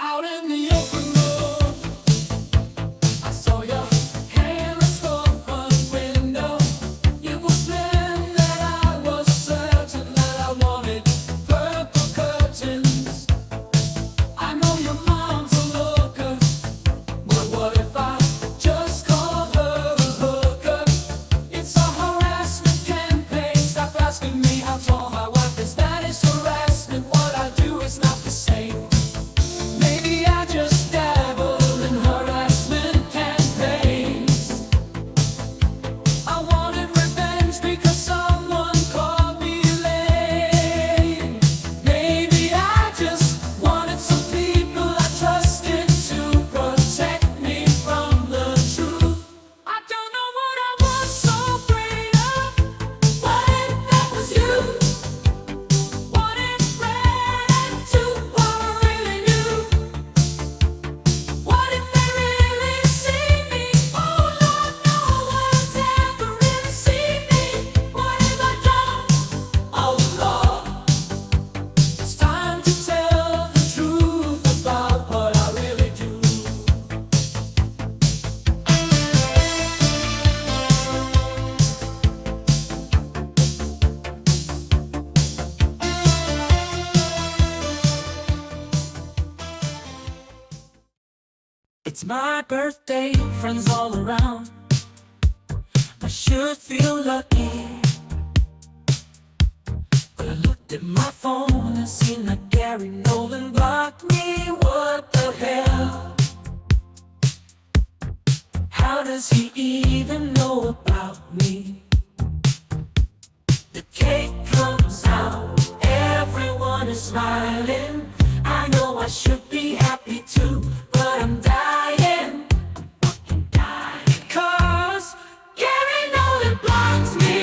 Out in the open road, I saw your careless storefront window. It was then that I was certain that I wanted purple curtains. I know your mom's a looker, but what if I just called her a hooker? It's a harassment campaign. Stop asking me how tall my wife is. That is harassment. What I do is not the same. Maybe I just dabble in harassment campaigns. I wanted revenge because someone called me lame. Maybe I just wanted some people I trusted to protect me from the truth. I don't know what I was so afraid of. What if that was you? What if red and two were really new? What if they really see me? Oh Lord, no one's ever really seen me. What have I done? Oh Lord, it's time to tell the truth about what I really do. It's my birthday, friends all around. I should feel lucky, but I looked at my phone and seen that Gary Nolan blocked me. What the hell? How does he even know about me? The cake comes out, everyone is smiling. I know I should be happy too, but I'm dying, fucking dying. 'Cause Gary Nolan blocked me.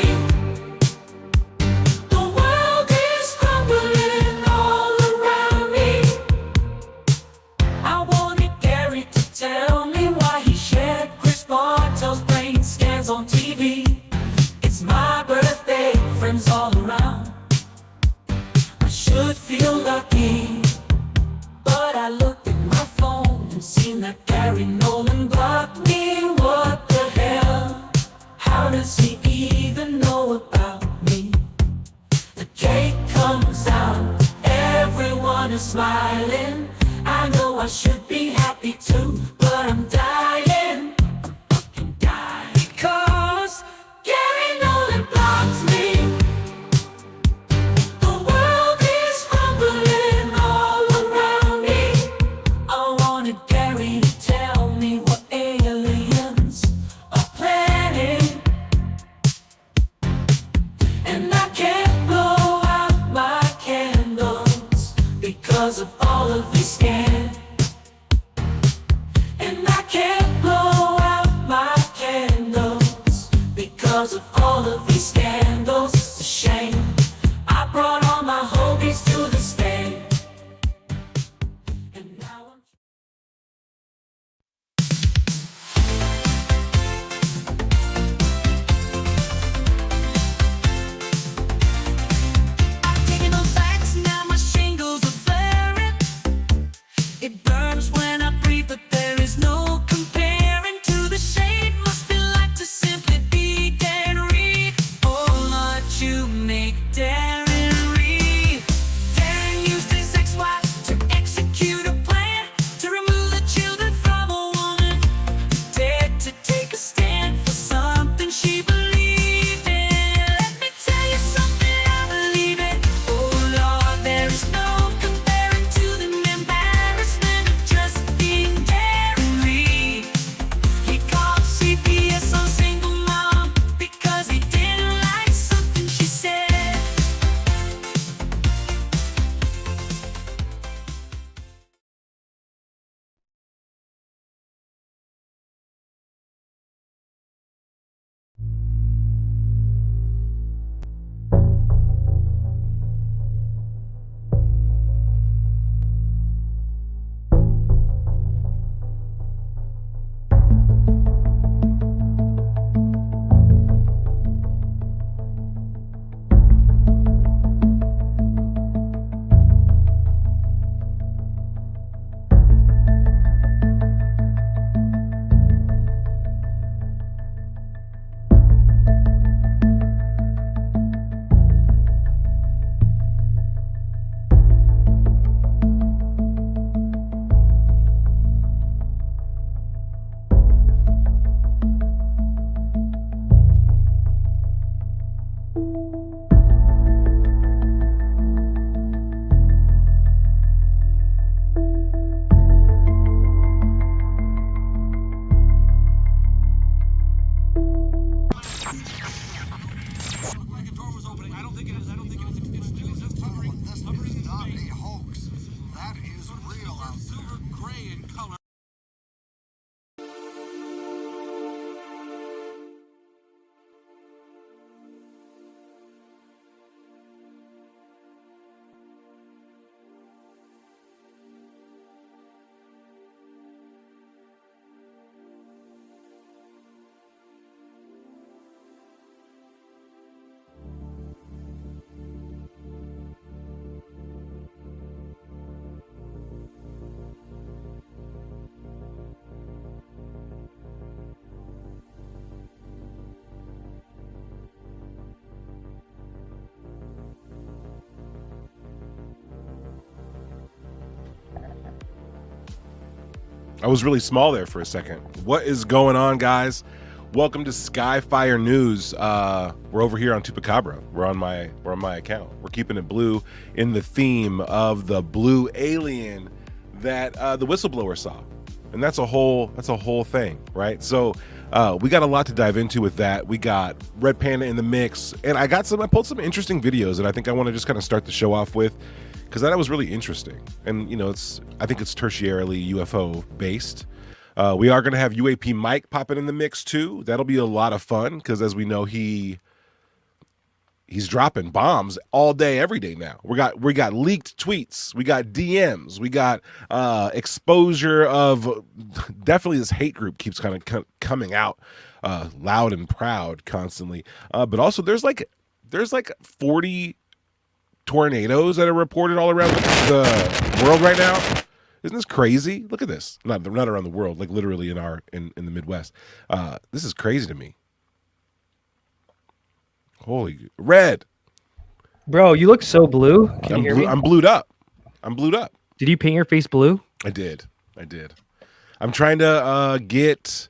The world is crumbling all around me. I wanted Gary to tell me why he shared Chris Bartell's brain scans on TV. It's my birthday, friends all around. I should feel lucky, but I looked at my phone and seen that Gary Nolan blocked me. What the hell? How does he even know about me? The cake comes out, everyone is smiling. I know I should be happy too, but I'm dying, fucking dying. Because Gary Nolan blocked me. The world is crumbling all around me. I wanted Gary to tell me what aliens are planning, and I can't blow out my candles because of all of these scams. And I can't blow out my candles because of all of these scandals. It's a shame. I brought all my homies to the stage, and now I'm taking the facts, now my shingles are flaring. It burns when I breathe, but there is no comparing to the shade. Must feel like to simply be dead. Read silver gray in color. I was really small there for a second. What is going on, guys? Welcome to Skyfire News. We're over here on Tupacabra. We're on my account. We're keeping it blue in the theme of the blue alien that the whistleblower saw, and that's a whole thing, right? So we got a lot to dive into with that. We got Red Panda in the mix, and I pulled some interesting videos, and I think I want to just kind of start the show off with, because that was really interesting. And I think it's tertiarily UFO based. We are going to have UAP Mike popping in the mix too. That'll be a lot of fun, because as we know, he's dropping bombs all day, every day now. We got leaked tweets, we got DMs, we got exposure of definitely this hate group keeps kind of coming out loud and proud constantly. But also there's like 40 tornadoes that are reported all around the world right now. Isn't this crazy? Look at this. Not around the world, like literally in the Midwest. This is crazy to me. Holy Red. Bro, you look so blue. Can you hear me? I'm blued up. Did you paint your face blue? I did. I'm trying to get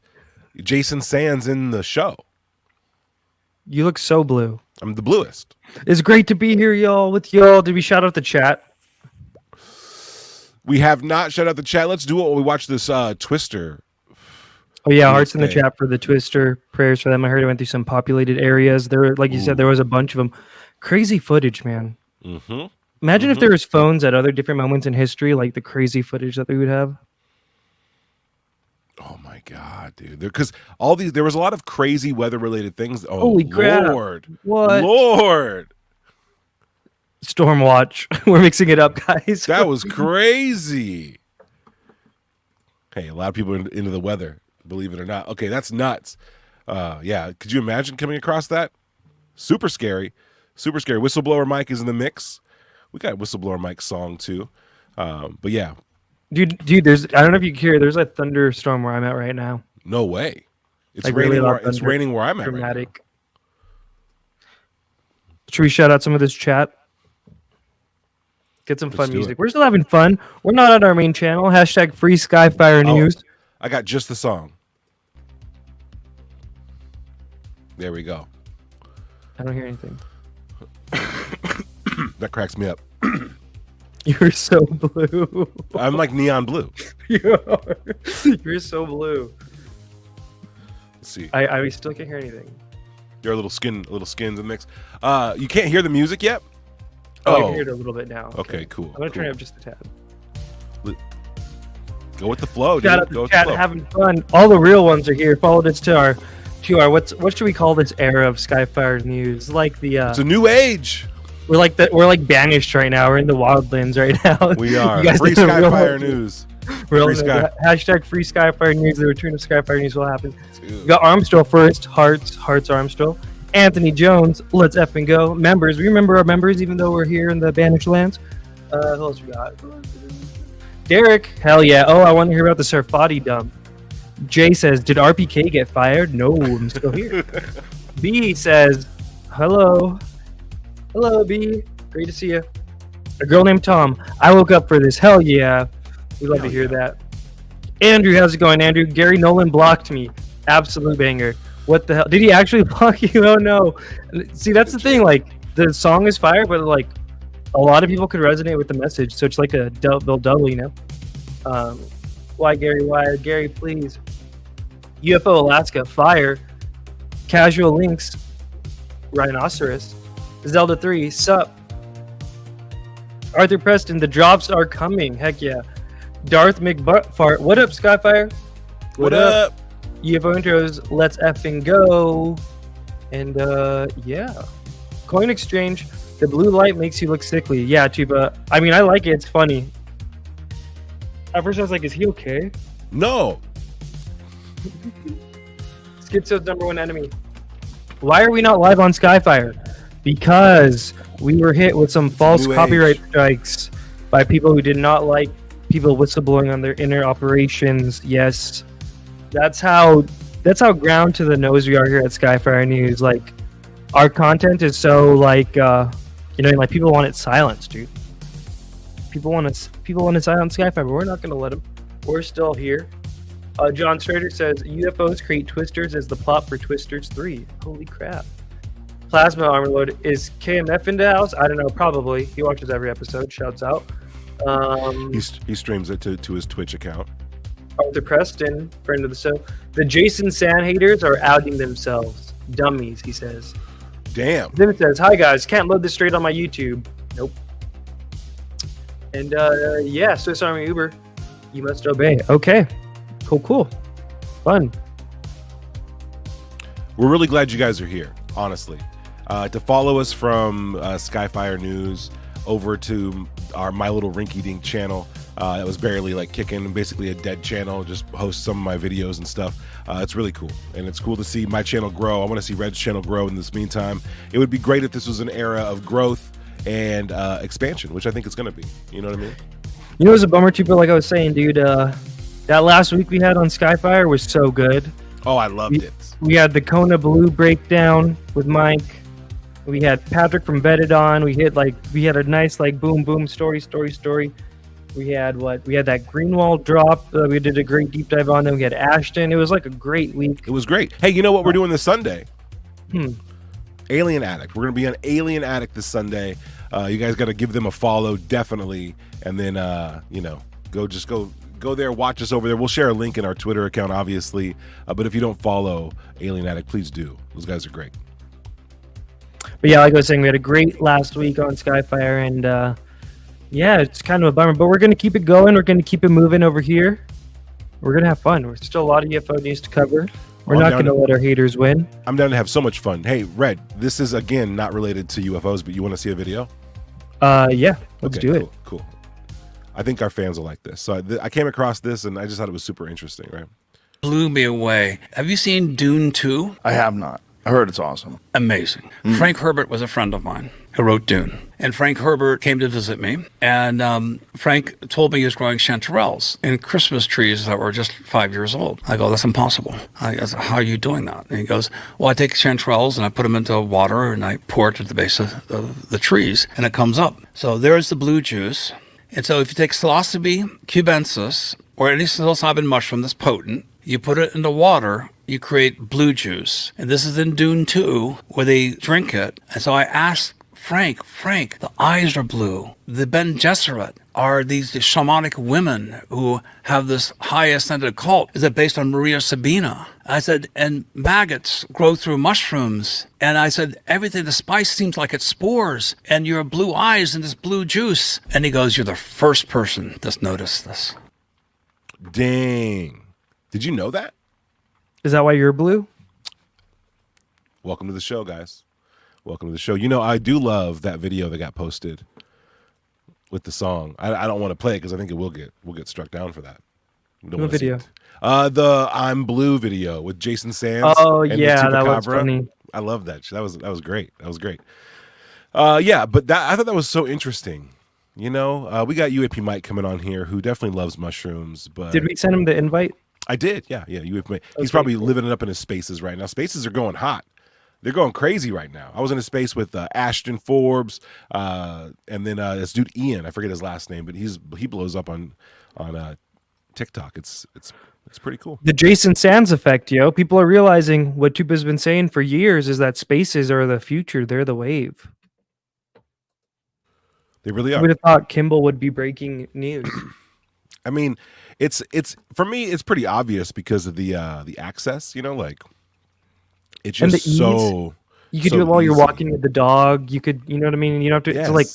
Jason Sands in the show. You look so blue. I'm the bluest. It's great to be here, y'all, with y'all. Did we shout out the chat? We have not shout out the chat. Let's do it while we watch this Twister. Oh yeah, hearts in the chat for the Twister. Prayers for them. I heard it went through some populated areas. There, like you said, there was a bunch of them. Crazy footage, man. Mm-hmm. Imagine if there was phones at other different moments in history, like the crazy footage that we would have. Oh my God, dude! Because there was a lot of crazy weather-related things. Oh, holy crap! Lord, what? Lord! Storm watch. We're mixing it up, guys. That was crazy. Hey, a lot of people are into the weather, believe it or not. Okay, that's nuts. Yeah, could you imagine coming across that? Super scary. Whistleblower Mike is in the mix. We got Whistleblower Mike's song too. But yeah. Dude, I don't know if you can hear, there's a thunderstorm where I'm at right now. No way. It's like raining. really It's raining where I'm at. Dramatic. Right now. Should we shout out some of this chat? Get some fun music. We're still having fun. We're not on our main channel. Hashtag free Skyfire News. I got just the song. There we go. I don't hear anything. That cracks me up. You're so blue. I'm like neon blue. You're so blue. Let's see. I still can't hear anything. Your little skins in the mix. You can't hear the music yet? Oh, I can hear it a little bit now. Okay, cool. I'm gonna turn it up just a tad. Go with the flow, dude. Shout out to chat, having fun. All the real ones are here. Follow this to our what should we call this era of Skyfire News? Like the it's a new age. We're like banished right now. We're in the wildlands right now. We are. Free Skyfire News. Free Sky. Hashtag free Skyfire News. The return of Skyfire News will happen. We got Armstrong first. Hearts Armstrong. Anthony Jones. Let's effing go. Members. We remember our members even though we're here in the banished lands. Who else we got? Derek. Hell yeah. Oh, I want to hear about the Sarfati dump. Jay says, did RPK get fired? No, I'm still here. B says, hello. Hello, B. Great to see you. A girl named Tom. I woke up for this. Hell yeah. We love to hear that. Andrew, how's it going, Andrew? Gary Nolan blocked me. Absolute banger. What the hell? Did he actually block you? Oh, no. See, that's the thing. Like, the song is fire, but, like, a lot of people could resonate with the message. So it's like a double, you know? Why, Gary? Why? Gary, please. UFO Alaska. Fire. Casual Links. Rhinoceros. Zelda 3, sup? Arthur Preston, the drops are coming. Heck yeah. Darth McButtfart. What up, Skyfire? What up? UFO intros. Let's effing go. And yeah, coin exchange. The blue light makes you look sickly. Yeah, Tuba. I mean, I like it. It's funny. At first, I was like, "Is he okay?" No. Schizo's #1 enemy. Why are we not live on Skyfire? Because we were hit with some false new copyright age. strikes by people who did not like people whistleblowing on their inner operations. Yes, that's how ground to the nose we are here at Skyfire News. Like, our content is so like like people want it silenced, dude. People want to silence Skyfire, but we're not gonna let them. We're still here. John Strader says UFOs create twisters as the plot for Twisters 3. Holy crap! Plasma Armorlord, is KMF in the house? I don't know. Probably. He watches every episode. Shouts out. He streams it to his Twitch account. Arthur Preston, friend of the show. The Jason Sands haters are outing themselves. Dummies, he says. Damn. Then it says, "Hi guys, can't load this straight on my YouTube." Nope. And yeah, Swiss Army Uber, you must obey. Okay. Cool. Fun. We're really glad you guys are here, honestly. To follow us from Skyfire News over to our My Little Rinky Dink channel that was barely like kicking, basically a dead channel, just host some of my videos and stuff. It's really cool, and it's cool to see my channel grow. I want to see Red's channel grow in this meantime. It would be great if this was an era of growth and expansion, which I think it's going to be. You know what I mean? You know, it was a bummer too, but like I was saying, dude, that last week we had on Skyfire was so good. Oh, I loved it. We had the Kona Blue breakdown with Mike. We had Patrick from Vetted on. We had a nice like boom story. We had that Greenwald drop. We did a great deep dive on. Then we had Ashton. It was like a great week. It was great. Hey, you know what we're doing this Sunday? Alien Addict. We're gonna be on Alien Addict this Sunday. You guys got to give them a follow, definitely, and then go there, watch us over there. We'll share a link in our Twitter account, obviously. But if you don't follow Alien Addict, please do. Those guys are great. But yeah, like I was saying, we had a great last week on Skyfire, and yeah, it's kind of a bummer. But we're gonna keep it going. We're gonna keep it moving over here. We're gonna have fun. There's still a lot of UFO news to cover. We're not gonna let our haters win. I'm down to have so much fun. Hey, Red, this is again not related to UFOs, but you want to see a video? Yeah, let's do it. Cool. I think our fans will like this. So I came across this, and I just thought it was super interesting, right? Blew me away. Have you seen Dune 2? I have not. I heard it's awesome. Amazing. Frank Herbert was a friend of mine who wrote Dune. And Frank Herbert came to visit me. And Frank told me he was growing chanterelles in Christmas trees that were just 5 years old. I go, that's impossible. I go, how are you doing that? And he goes, well, I take chanterelles and I put them into water and I pour it at the base of the trees and it comes up. So there's the blue juice. And so if you take psilocybe cubensis or any psilocybin mushroom that's potent, you put it into water, you create blue juice. And this is in Dune 2 where they drink it. And so I asked Frank, the eyes are blue. The Ben Gesserit are these shamanic women who have this high ascended cult. Is it based on Maria Sabina? I said, and maggots grow through mushrooms. And I said, everything, the spice seems like it's spores. And your blue eyes and this blue juice. And he goes, you're the first person that's noticed this. Dang. Did you know that? Is that why you're blue? Welcome to the show, guys. Welcome to the show. You know, I do love that video that got posted with the song. I don't want to play it because I think we'll get struck down for that. What video? The I'm Blue video with Jason Sands. Oh and yeah, that was Chupacabra. funny. I love that. That was great. That was great. Yeah, but I thought that was so interesting. You know, we got UAP Mike coming on here, who definitely loves mushrooms. But Did we send him the invite? I did. Yeah. UAP Mike. He's Okay, probably cool. living it up in his spaces right now. Spaces are going hot. They're going crazy right now. I was in a space with Ashton Forbes, and then this dude Ian. I forget his last name, but he blows up on TikTok. It's pretty cool. The Jason Sands effect, yo. People are realizing what Tupa's been saying for years is that spaces are the future. They're the wave. They really I are. would have thought Kimball would be breaking news. I mean, it's for me, it's pretty obvious because of the access. You know, like it's And just the ease. so. You could so do it while you're easy. walking with the dog. You could, you know what I mean? You don't have to. Yes. It's like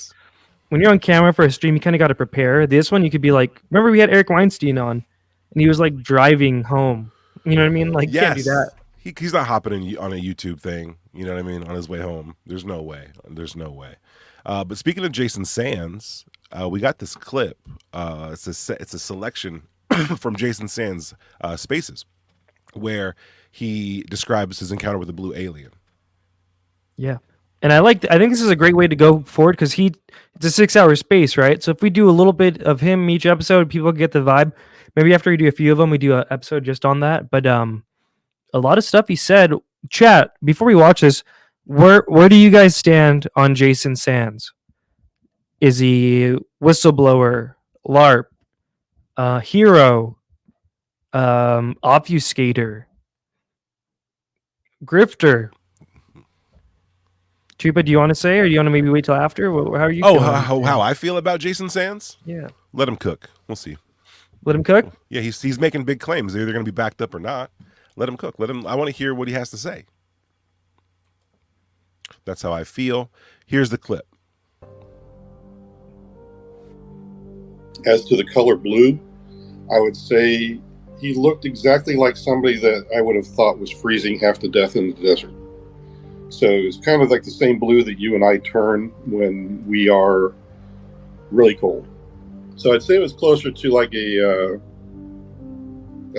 when you're on camera for a stream, you kind of got to prepare. This one, you could be like, remember we had Eric Weinstein on, and he was like driving home. You know what I mean? Like, you can't do that. Yes. He's not hopping on a YouTube thing, you know what I mean, on his way home. There's no way. There's no way. But speaking of Jason Sands, we got this clip. It's a selection from Jason Sands' Spaces, where he describes his encounter with the blue alien. Yeah. And I think this is a great way to go forward because it's a 6-hour space, right? So if we do a little bit of him each episode, people get the vibe. Maybe after we do a few of them, we do an episode just on that. But a lot of stuff he said. Chat, before we watch this, where do you guys stand on Jason Sands? Is he whistleblower, LARP, hero, obfuscator, grifter? Chupa, do you want to say, or do you want to maybe wait till after? How are you? Oh, how I feel about Jason Sands? Yeah. Let him cook. We'll see. Let him cook. Yeah, he's making big claims. They're either going to be backed up or not. Let him cook. I want to hear what he has to say. That's how I feel. Here's the clip. As to the color blue, I would say he looked exactly like somebody that I would have thought was freezing half to death in the desert. So it's kind of like the same blue that you and I turn when we are really cold. So I'd say it was closer to like a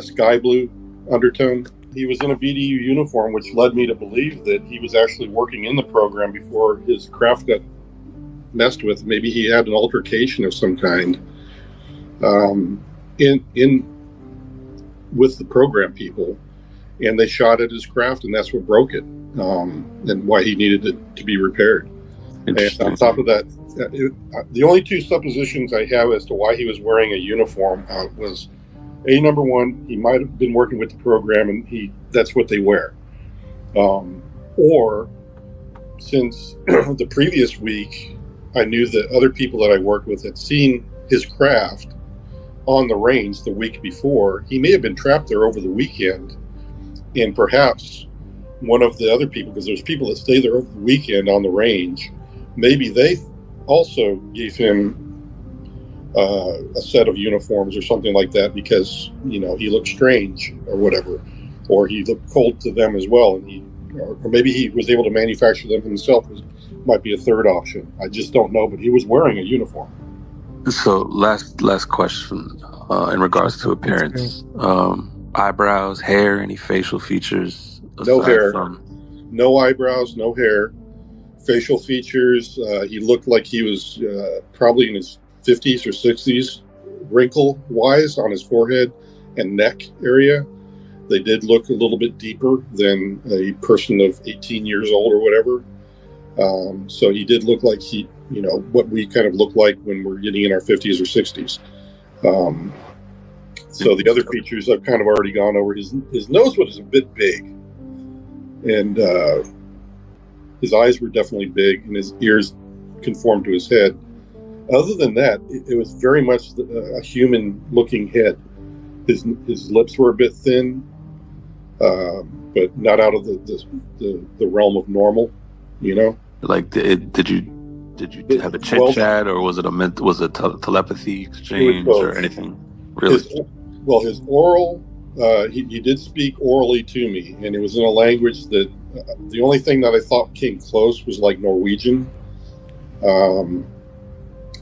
sky blue undertone. He was in a BDU uniform, which led me to believe that he was actually working in the program before his craft got messed with. Maybe he had an altercation of some kind with the program people, and they shot at his craft, and that's what broke it, and why he needed it to be repaired. And on top of that, the only two suppositions I have as to why he was wearing a uniform was, number one, he might have been working with the program, and that's what they wear. Or since the previous week, I knew that other people that I worked with had seen his craft on the range the week before. He may have been trapped there over the weekend, and perhaps one of the other people, because there's people that stay there over the weekend on the range, maybe they also gave him a set of uniforms or something like that because, he looked strange or whatever, or he looked cold to them as well, and or maybe he was able to manufacture them himself. Might be a third option. I just don't know, but he was wearing a uniform. So last question in regards to appearance, eyebrows, hair, any facial features? No hair, no eyebrows, no hair. Facial features, he looked like he was probably in his 50s or 60s, wrinkle-wise on his forehead and neck area. They did look a little bit deeper than a person of 18 years old or whatever. So he did look like what we kind of look like when we're getting in our 50s or 60s. So the other features I've kind of already gone over. His nose was a bit big, and his eyes were definitely big, and his ears conformed to his head. Other than that, it was very much a human-looking head. His lips were a bit thin, but not out of the realm of normal, Like, did you have a chit chat, or was it telepathy exchange or anything? Really? His oral, he did speak orally to me, and it was in a language that the only thing that I thought came close was like Norwegian,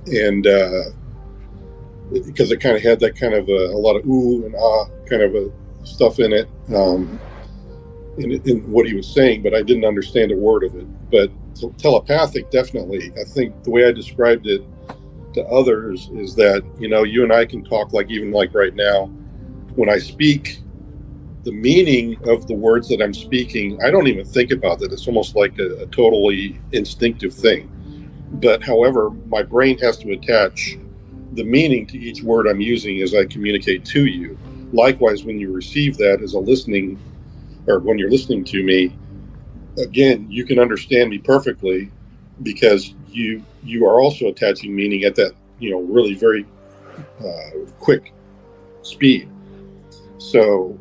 and because it kind of had that kind of a lot of ooh and ah kind of stuff in it, in what he was saying, but I didn't understand a word of it. But telepathic, definitely. I think the way I described it to others is that, you and I can talk even like right now. When I speak, the meaning of the words that I'm speaking, I don't even think about that. It's almost like a totally instinctive thing. But however, my brain has to attach the meaning to each word I'm using as I communicate to you. Likewise, when you receive that as when you're listening to me, again, you can understand me perfectly because you are also attaching meaning at that, really very quick speed. So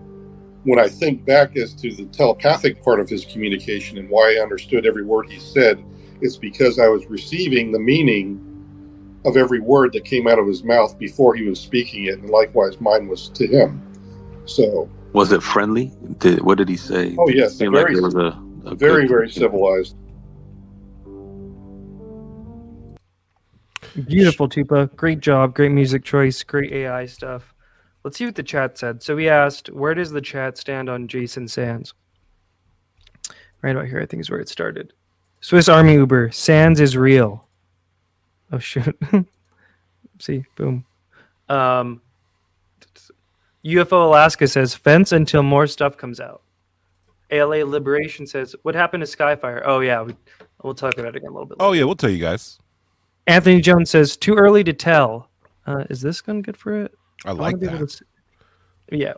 when I think back as to the telepathic part of his communication and why I understood every word he said, it's because I was receiving the meaning of every word that came out of his mouth before he was speaking it, and likewise mine was to him. So, Was it friendly? What did he say? oh Did yes, it seem like there was a very, good, very civilized. Beautiful, Tupa. Great job. Great music choice. Great AI stuff. Let's see what the chat said. So we asked, where does the chat stand on Jason Sands? Right about here, I think is where it started. Swiss Army Uber. Sands is real. Oh, shoot. See, boom. UFO Alaska says, fence until more stuff comes out. ALA Liberation says, what happened to Skyfire? Oh, yeah. We'll talk about it again a little bit later. Oh yeah, we'll tell you guys. Anthony Jones says, too early to tell. Is this gun good for it? I like wanna be able that. to yeah.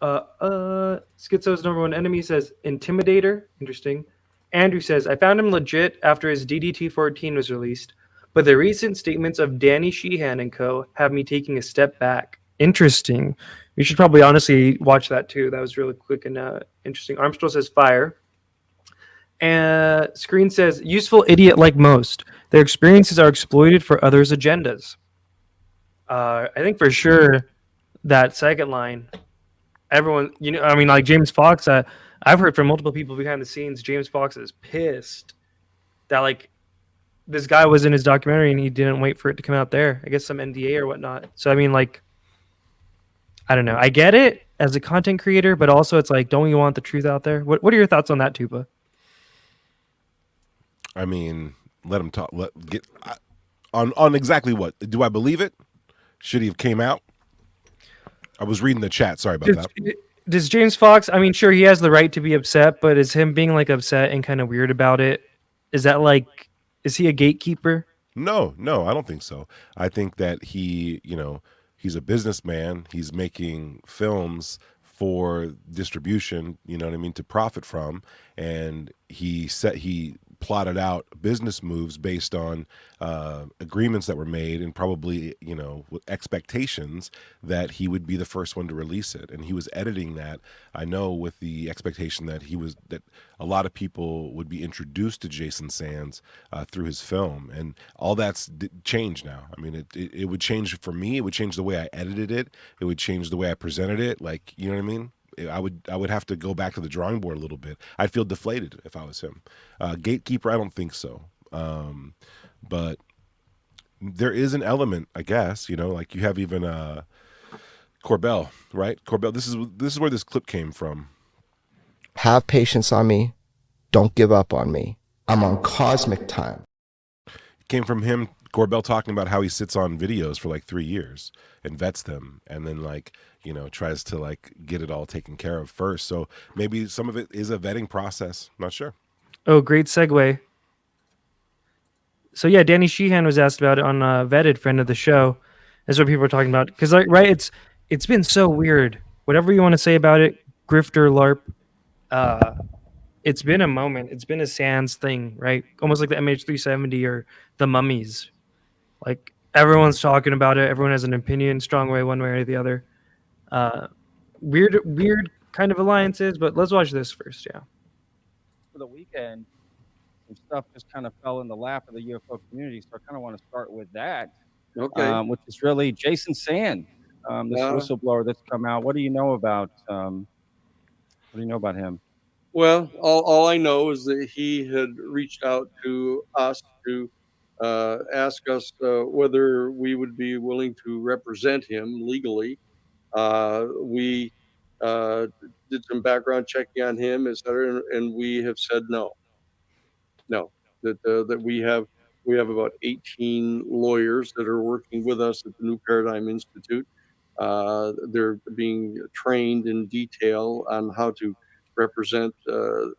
Schizo's number one enemy says Intimidator. Interesting. Andrew says, I found him legit after his DDT 14 was released, but the recent statements of Danny Sheehan and co. have me taking a step back. Interesting. You should probably honestly watch that too. That was really quick and interesting. Armstrong says fire. And Screen says, useful idiot like most. Their experiences are exploited for others' agendas. I think for sure that second line, everyone, I mean, like James Fox, I've heard from multiple people behind the scenes, James Fox is pissed that like this guy was in his documentary and he didn't wait for it to come out there. I guess some NDA or whatnot. So I mean, like, I don't know. I get it as a content creator, but also it's like, don't you want the truth out there? What are your thoughts on that, Tupa? I mean, let him talk. On exactly what do I believe it? Should he have came out? I was reading the chat. Sorry about that. Does James Fox? I mean, sure, he has the right to be upset, but is him being like upset and kind of weird about it? Is that like, is he a gatekeeper? No, I don't think so. I think that he's a businessman. He's making films for distribution, you know what I mean, to profit from. And he plotted out business moves based on agreements that were made and probably, with expectations that he would be the first one to release it. And he was editing that, I know, with the expectation that that a lot of people would be introduced to Jason Sands through his film. And all that's changed now. I mean, it would change for me. It would change the way I edited it. It would change the way I presented it. Like, you know what I mean? I would have to go back to the drawing board a little bit. I'd feel deflated if I was him. Gatekeeper, I don't think so. But there is an element, I guess, like you have even Corbell, right? Corbell, this is where this clip came from. Have patience on me. Don't give up on me. I'm on cosmic time. It came from him, Corbell, talking about how he sits on videos for like 3 years and vets them, and then tries to like get it all taken care of first. So maybe some of it is a vetting process. Not sure. Oh, great segue. So yeah, Danny Sheehan was asked about it on Vetted, friend of the show. That's what people are talking about. Because right, it's been so weird. Whatever you want to say about it, grifter, LARP. It's been a moment. It's been a Sands thing, right? Almost like the MH370 or the Mummies. Like everyone's talking about it. Everyone has an opinion, strong way, one way or the other. Weird kind of alliances. But let's watch this first. Yeah. For the weekend, some stuff just kind of fell in the lap of the UFO community. So I kind of want to start with that. Okay. Which is really Jason Sands, this whistleblower that's come out. What do you know about him? Well, all I know is that he had reached out to us to ask us whether we would be willing to represent him legally. We did some background checking on him, et cetera, and we have said no. That we have about 18 lawyers that are working with us at the New Paradigm Institute. They're being trained in detail on how to represent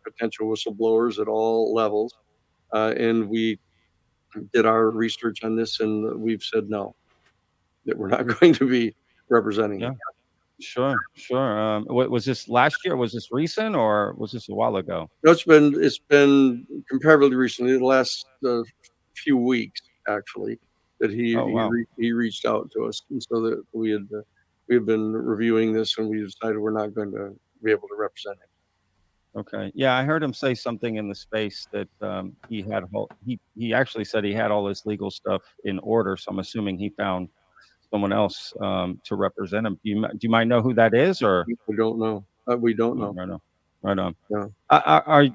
potential whistleblowers at all levels. And we did our research on this, and we've said no, that we're not going to be representing him. Sure. Was this last year? Was this recent, or was this a while ago? No, it's been comparatively recently, the last few weeks actually, that he reached out to us, and so that we have been reviewing this, and we decided we're not going to be able to represent him. Okay. Yeah, I heard him say something in the space that he had he actually said he had all his legal stuff in order. So I'm assuming he found someone else to represent him. Do you might know who that is, or We don't know. We don't oh, know. right on, right on. Yeah.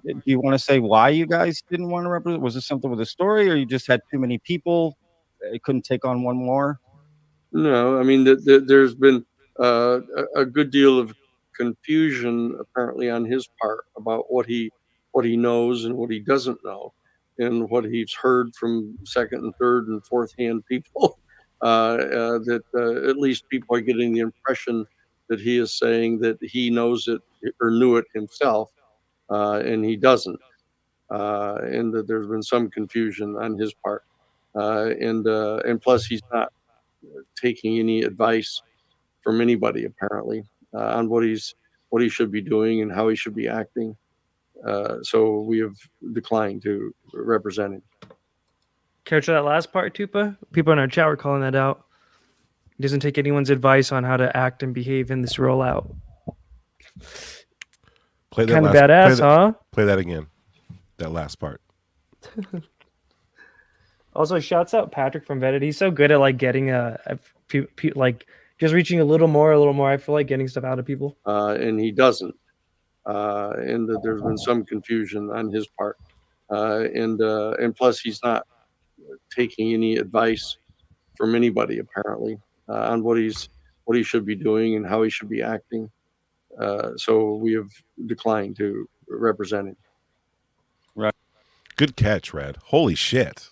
Do you want to say why you guys didn't want to represent? Was this something with a story, or you just had too many people? It couldn't take on one more. No, I mean, there's been a good deal of confusion apparently on his part about what he knows and what he doesn't know, and what he's heard from second and third and fourth hand people. That at least people are getting the impression that he is saying that he knows it or knew it himself, and he doesn't, and that there's been some confusion on his part, and plus he's not taking any advice from anybody apparently, on what he should be doing and how he should be acting. So we have declined to represent him. Catch that last part, Tupa? People in our chat were calling that out. He doesn't take anyone's advice on how to act and behave in this rollout. Play that Kind of last, badass, play huh? Play that again. That last part. Also, shouts out Patrick from Vetted. He's so good at like getting like just reaching a little more. I feel like getting stuff out of people. And he doesn't, and that there's been some confusion on his part, and plus he's not taking any advice from anybody apparently, on what he should be doing and how he should be acting. So we have declined to represent him. Right. Good catch, Red. Holy shit.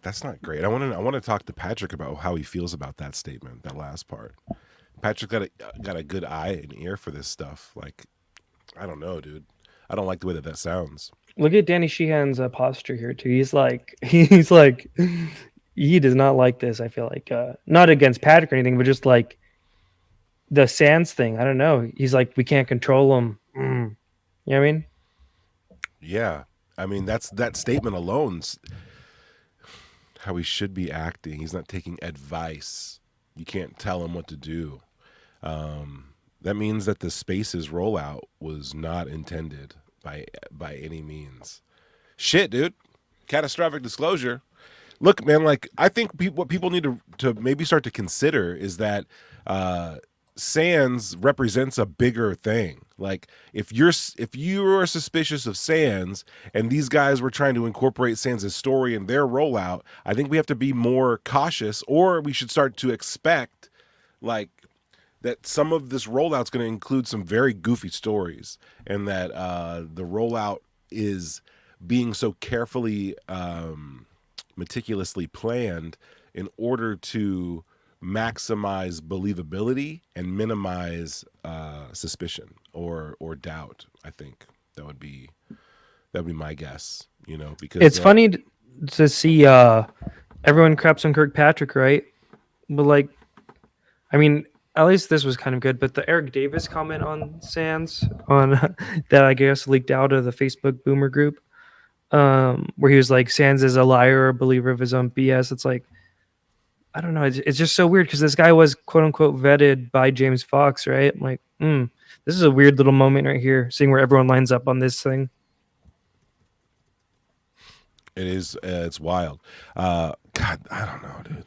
That's not great. I want to talk to Patrick about how he feels about that statement, that last part. Patrick got a good eye and ear for this stuff. Like, I don't know, dude. I don't like the way that sounds. Look at Danny Sheehan's posture here too. He's like, he does not like this. I feel like not against Patrick or anything, but just like the Sands thing. I don't know. He's like, we can't control him. You know what I mean? Yeah, I mean that statement alone's how he should be acting. He's not taking advice. You can't tell him what to do. That means that the Spaces rollout was not intended by any means. Shit, dude. Catastrophic disclosure. Look, man, like I think what people need to maybe start to consider is that Sands represents a bigger thing. Like if you are suspicious of Sands and these guys were trying to incorporate Sands' story in their rollout, I think we have to be more cautious, or we should start to expect like that some of this rollout's going to include some very goofy stories, and that the rollout is being so carefully meticulously planned in order to maximize believability and minimize suspicion or doubt. I think that would be my guess, you know, because it's funny to see everyone craps on Kirkpatrick, right? But like, I mean, at least this was kind of good, but the Eric Davis comment on Sands on that I guess leaked out of the Facebook boomer group, where he was like, Sands is a liar or a believer of his own BS. It's like, I don't know. It's just so weird because this guy was quote unquote vetted by James Fox, right? I'm like, this is a weird little moment right here, seeing where everyone lines up on this thing. It is. It's wild. God, I don't know, dude.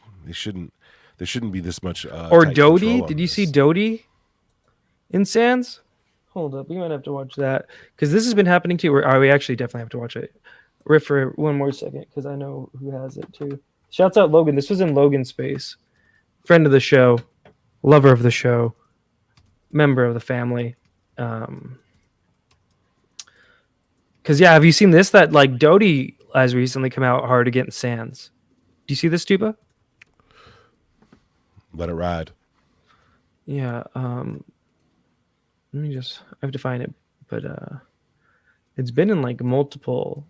There shouldn't be this much. Or Doty? Did you see Doty in Sands? Hold up, we might have to watch that because this has been happening too. We actually definitely have to watch it. Riff for one more second because I know who has it too. Shouts out Logan. This was in Logan's space. Friend of the show, lover of the show, member of the family. Because yeah, have you seen this? That like Doty has recently come out hard against Sands. Do you see this, Tuba? Let it ride. Yeah. Let me just. I have to find it, but it's been in like multiple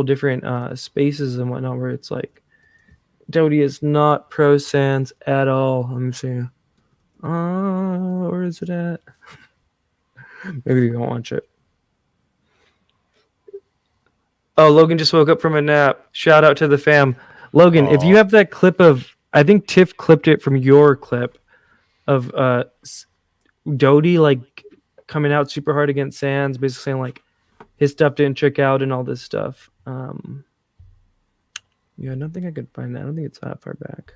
different spaces and whatnot where it's like Doty is not pro Sands at all. Let me see. Where is it at? Maybe you won't watch it. Oh, Logan just woke up from a nap. Shout out to the fam. Logan, if you have that clip of, I think Tiff clipped it from your clip of Doty like coming out super hard against Sands, basically saying like his stuff didn't check out and all this stuff. Yeah, I don't think I could find that. I don't think it's that far back.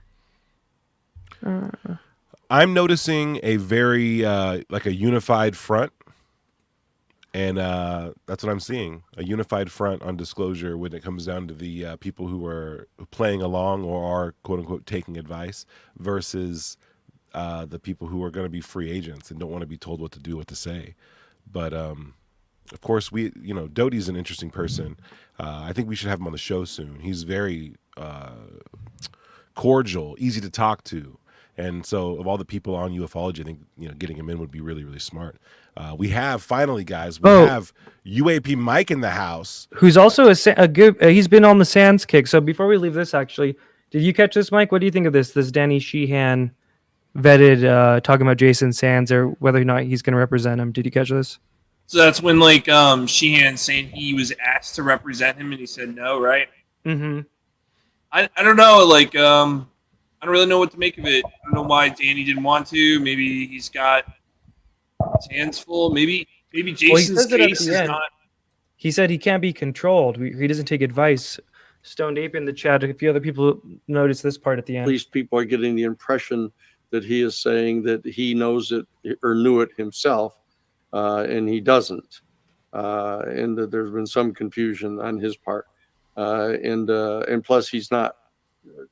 I'm noticing a very like a unified front, and that's what I'm seeing, a unified front on disclosure when it comes down to the people who are playing along or are quote unquote taking advice versus the people who are going to be free agents and don't want to be told what to do, what to say. But of course, Doty's an interesting person. I think we should have him on the show soon. He's very cordial, easy to talk to. And so of all the people on ufology, I think, getting him in would be really, really smart. We have finally, guys, we have UAP Mike in the house. Who's also a good, he's been on the Sands kick. So before we leave this, actually, did you catch this, Mike? What do you think of this? This Danny Sheehan vetted talking about Jason Sands or whether or not he's going to represent him. Did you catch this? So that's when like Sheehan saying he was asked to represent him and he said no, right? Mm-hmm. I don't know, like I don't really know what to make of it. I don't know why Danny didn't want to. Maybe he's got his hands full. Maybe Jason's case is not. He said he can't be controlled. He doesn't take advice. Stoned Ape in the chat. A few other people noticed this part at the end. At least people are getting the impression that he is saying that he knows it or knew it himself, and he doesn't. And that there's been some confusion on his part. And plus, he's not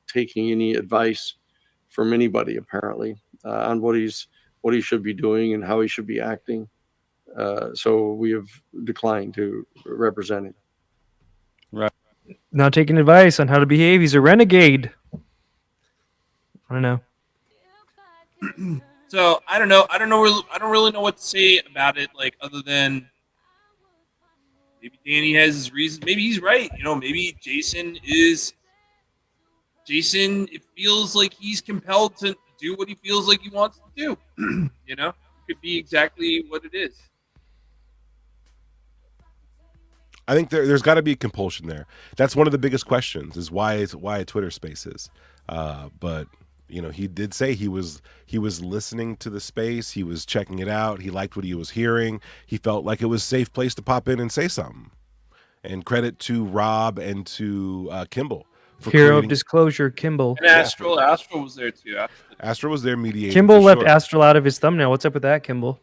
taking any advice from anybody apparently on what he should be doing and how he should be acting. So we have declined to represent him. Right. Not taking advice on how to behave. He's a renegade. I don't know. So I don't know. I don't really know what to say about it. Like other than maybe Danny has his reasons. Maybe he's right. Maybe Jason. It feels like he's compelled to do what he feels like he wants to do. It could be exactly what it is. I think there's got to be compulsion there. That's one of the biggest questions: is why a Twitter Spaces. But he did say he was listening to the space. He was checking it out. He liked what he was hearing. He felt like it was a safe place to pop in and say something. And credit to Rob and to Kimball. Hero of disclosure, Kimball. And Astral was there too. Astral was there mediating. Kimball left Astral out of his thumbnail. What's up with that, Kimball?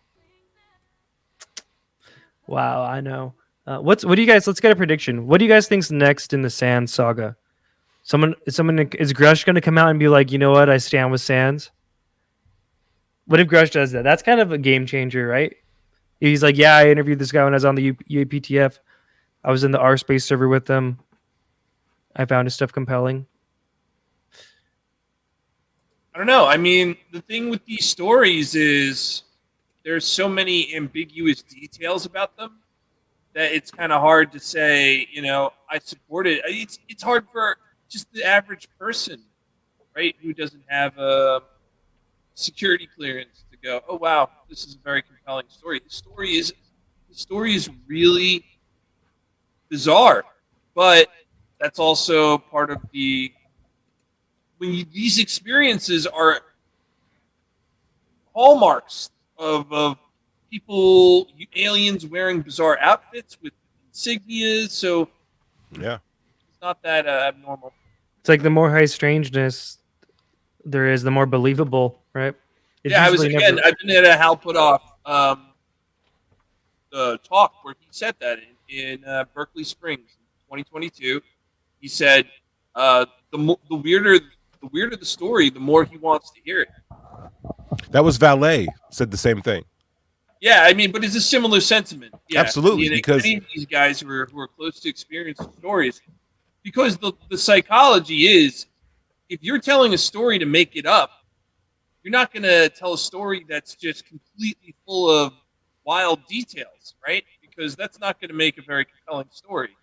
Wow, I know. What do you guys? Let's get a prediction. What do you guys think's next in the Sands saga? Someone is Grush going to come out and be like, you know what? I stand with Sands. What if Grush does that? That's kind of a game changer, right? He's like, yeah, I interviewed this guy when I was on the UAPTF. I was in the R Space server with them. I found his stuff compelling. I don't know. I mean, the thing with these stories is there's so many ambiguous details about them that it's kind of hard to say, I support it. It's hard for just the average person, right, who doesn't have a security clearance to go, oh, wow, this is a very compelling story. The story is really bizarre, but that's also part of these experiences are hallmarks of people, aliens wearing bizarre outfits with insignias. So yeah, it's not that abnormal. It's like the more high strangeness there is, the more believable, right? I've been at a Hal Puthoff talk where he said that in Berkeley Springs, 2022. He said, the weirder the story, the more he wants to hear it. That was Valet said the same thing. Yeah, I mean, but it's a similar sentiment. Yeah, absolutely. Because many of these guys who are close to experiencing stories, because the psychology is, if you're telling a story to make it up, you're not going to tell a story that's just completely full of wild details, right? Because that's not going to make a very compelling story.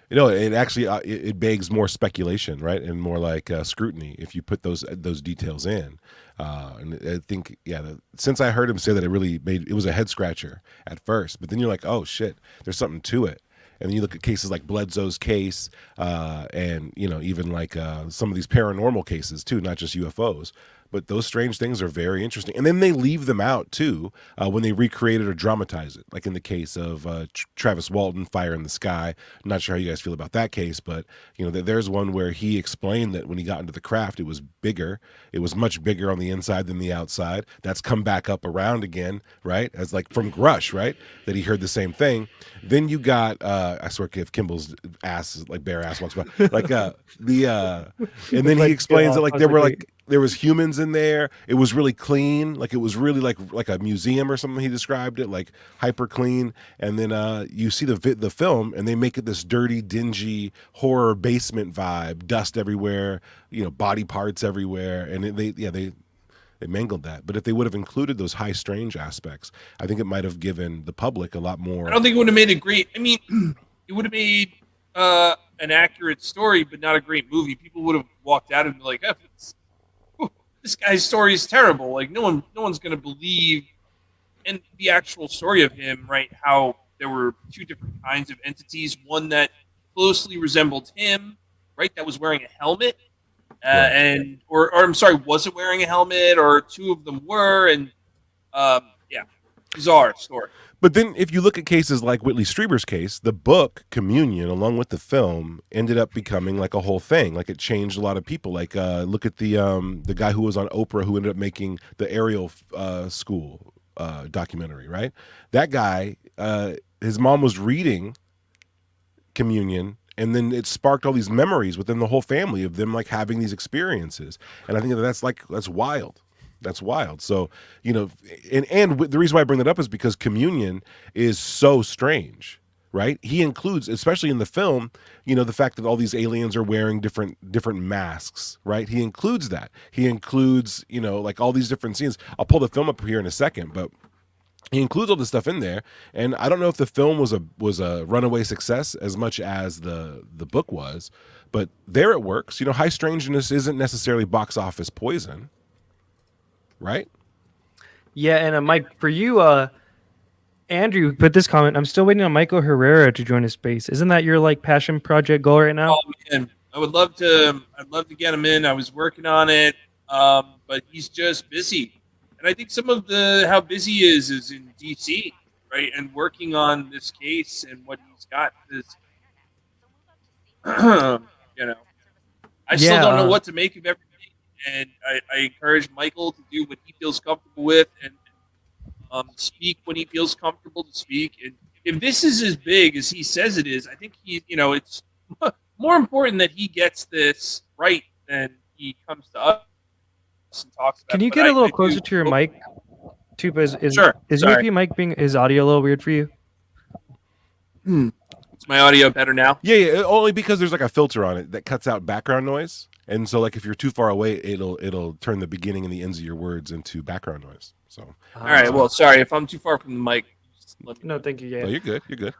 It actually it begs more speculation, right, and more like scrutiny if you put those details in. And I think, since I heard him say that, it was a head scratcher at first, but then you're like, oh shit, there's something to it, And then you look at cases like Bledsoe's case, and even like some of these paranormal cases too, not just UFOs. But those strange things are very interesting. And then they leave them out too when they recreate it or dramatize it. Like in the case of Travis Walton, Fire in the Sky. I'm not sure how you guys feel about that case, but there's one where he explained that when he got into the craft, it was bigger. It was much bigger on the inside than the outside. That's come back up around again, right? As like from Grush, right? That he heard the same thing. Then you got I swear if Kimball's ass like bare ass walks by, like and then he explains that like there was humans in there. It was really clean. Like it was really like a museum or something. He described it like hyper clean. And then you see the film, and they make it this dirty, dingy horror basement vibe. Dust everywhere. Body parts everywhere. And they mangled that. But if they would have included those high strange aspects, I think it might have given the public a lot more. I don't think it would have made it great. I mean, it would have made an accurate story, but not a great movie. People would have walked out and been like, this guy's story is terrible. Like no one's going to believe in the actual story of him, right? How there were two different kinds of entities, one that closely resembled him, right? That was wearing a helmet, or I'm sorry, wasn't wearing a helmet, or two of them were, and bizarre story. But then if you look at cases like Whitley Strieber's case, the book Communion, along with the film, ended up becoming like a whole thing. Like it changed a lot of people. Like look at the guy who was on Oprah who ended up making the Ariel School documentary, right? That guy, his mom was reading Communion, and then it sparked all these memories within the whole family of them like having these experiences. And I think that's wild. That's wild. So, and the reason why I bring that up is because Communion is so strange, right? He includes, especially in the film, the fact that all these aliens are wearing different masks, right? He includes that. He includes, like all these different scenes. I'll pull the film up here in a second, but he includes all this stuff in there. And I don't know if the film was a runaway success as much as the book was, but there it works. High strangeness isn't necessarily box office poison. Right? Yeah, and Mike, for you, Andrew put this comment. I'm still waiting on Michael Herrera to join his space. Isn't that your like passion project goal right now? Oh man, I'd love to get him in. I was working on it, but he's just busy. And I think some of how busy he is in DC, right? And working on this case and what he's got is, I still don't know what to make of everything. And I encourage Michael to do what he feels comfortable with and speak when he feels comfortable to speak. And if this is as big as he says it is, I think it's more important that he gets this right than he comes to us and talks about. Can you get a little closer to your mic? Tupa, is your mic his audio a little weird for you? Is my audio better now? Yeah, only because there's like a filter on it that cuts out background noise. And so, like, if you're too far away, it'll turn the beginning and the ends of your words into background noise. So, all right. Well, sorry if I'm too far from the mic. No, thank you. Yeah, no, you're good. You're good.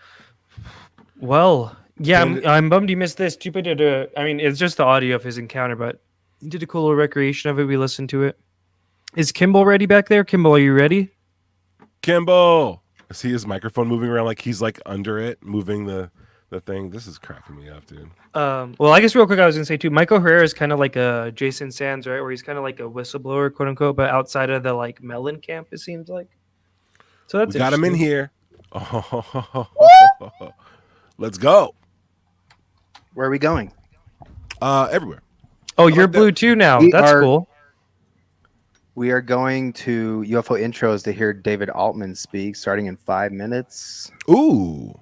Well, yeah, I'm bummed you missed this. Tupa did it's just the audio of his encounter, but he did a cool little recreation of it. We listened to it. Is Kimball ready back there? Kimball, are you ready? Kimball, I see his microphone moving around like he's like under it, moving the thing. This is cracking me up, dude. Well, I guess real quick, I was gonna say too, Michael Herrera is kind of like a Jason Sands, right? Where he's kind of like a whistleblower, quote unquote, but outside of the like Mellon camp, it seems like. So that's we got him in here. Oh, let's go. Where are we going? Everywhere. Oh, you're blue too now. That's cool. We are going to UFO intros to hear David Altman speak, starting in 5 minutes. Ooh.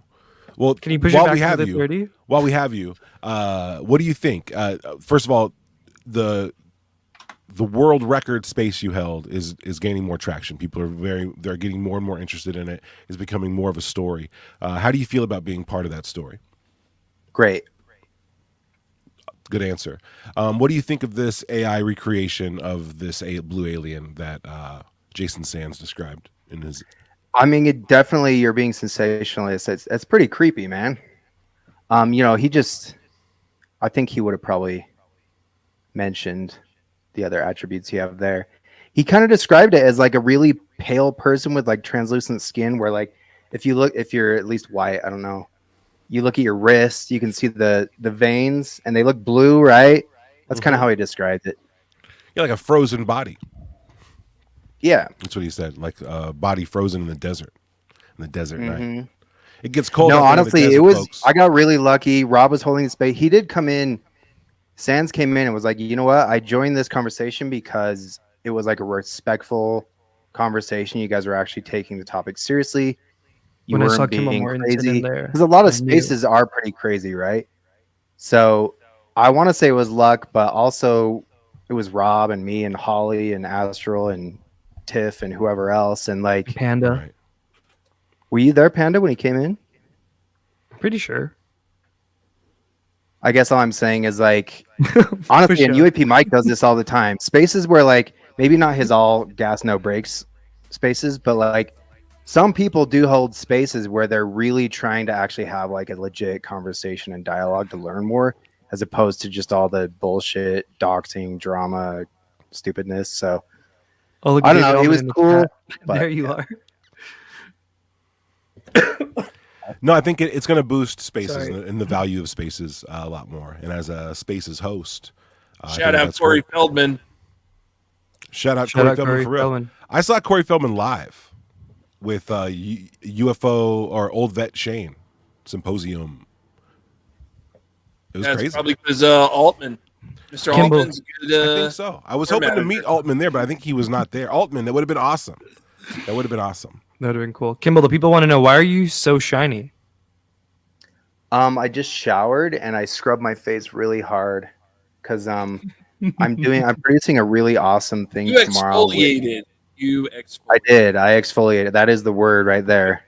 Well, can you push it back to the 30? While we have you, what do you think? First of all, the world record space you held is gaining more traction. People they're getting more and more interested in it. It's becoming more of a story. How do you feel about being part of that story? Great. Good answer. What do you think of this AI recreation of this blue alien that Jason Sands described in his? I mean, you're being sensationalist. It's pretty creepy, man. I think he would have probably mentioned the other attributes you have there. He kind of described it as like a really pale person with like translucent skin, where like if you're at least white, I don't know, you look at your wrist, you can see the veins, and they look blue, right? That's kind of how he described it. Yeah, like a frozen body. Yeah, that's what he said. Like a body frozen in the desert. In the desert night. Mhm. It gets cold. No, out there in the honestly, desert, it was. folks. I got really lucky. Rob was holding the space. He did come in. Sands came in and was like, you know what? I joined this conversation because it was like a respectful conversation. You guys were actually taking the topic seriously. You When I saw weren't Kimball being Morton sitting crazy there, because a lot of I knew. spaces are pretty crazy, right? So I want to say it was luck, but also it was Rob and me and Holly and Astral and Tiff and whoever else. And like, Panda. Right. were you there, Panda, when he came in? Pretty sure. I guess all I'm saying is like, honestly, and sure. UAP Mike does this all the time. Spaces where like maybe not his all gas no brakes spaces, but like some people do hold spaces where they're really trying to actually have like a legit conversation and dialogue to learn more, as opposed to just all the bullshit, doxing, drama, stupidness. So Oh, look I at don't David know. It Ullman was in the cool. chat. But, There you are. No, I think it's going to boost spaces Sorry. and the value of spaces a lot more. And as a spaces host, I Shout think out that's Corey cool. Feldman. Shout out Shout Corey out Feldman Corey for real. Feldman. I saw Corey Feldman live with UFO or Old Vet Shane Symposium. It was That's crazy. probably because Altman. Mr. Kimball. Altman's a good. I think so. I was tour hoping to manager. meet Altman there, but I think he was not there. Altman, that would have been awesome. That would have been awesome. That would have been cool. Kimball, the people want to know, why are you so shiny? I just showered and I scrubbed my face really hard because I'm producing a really awesome thing You tomorrow. exfoliated. You I exfoliated. did. I exfoliated. That is the word right there.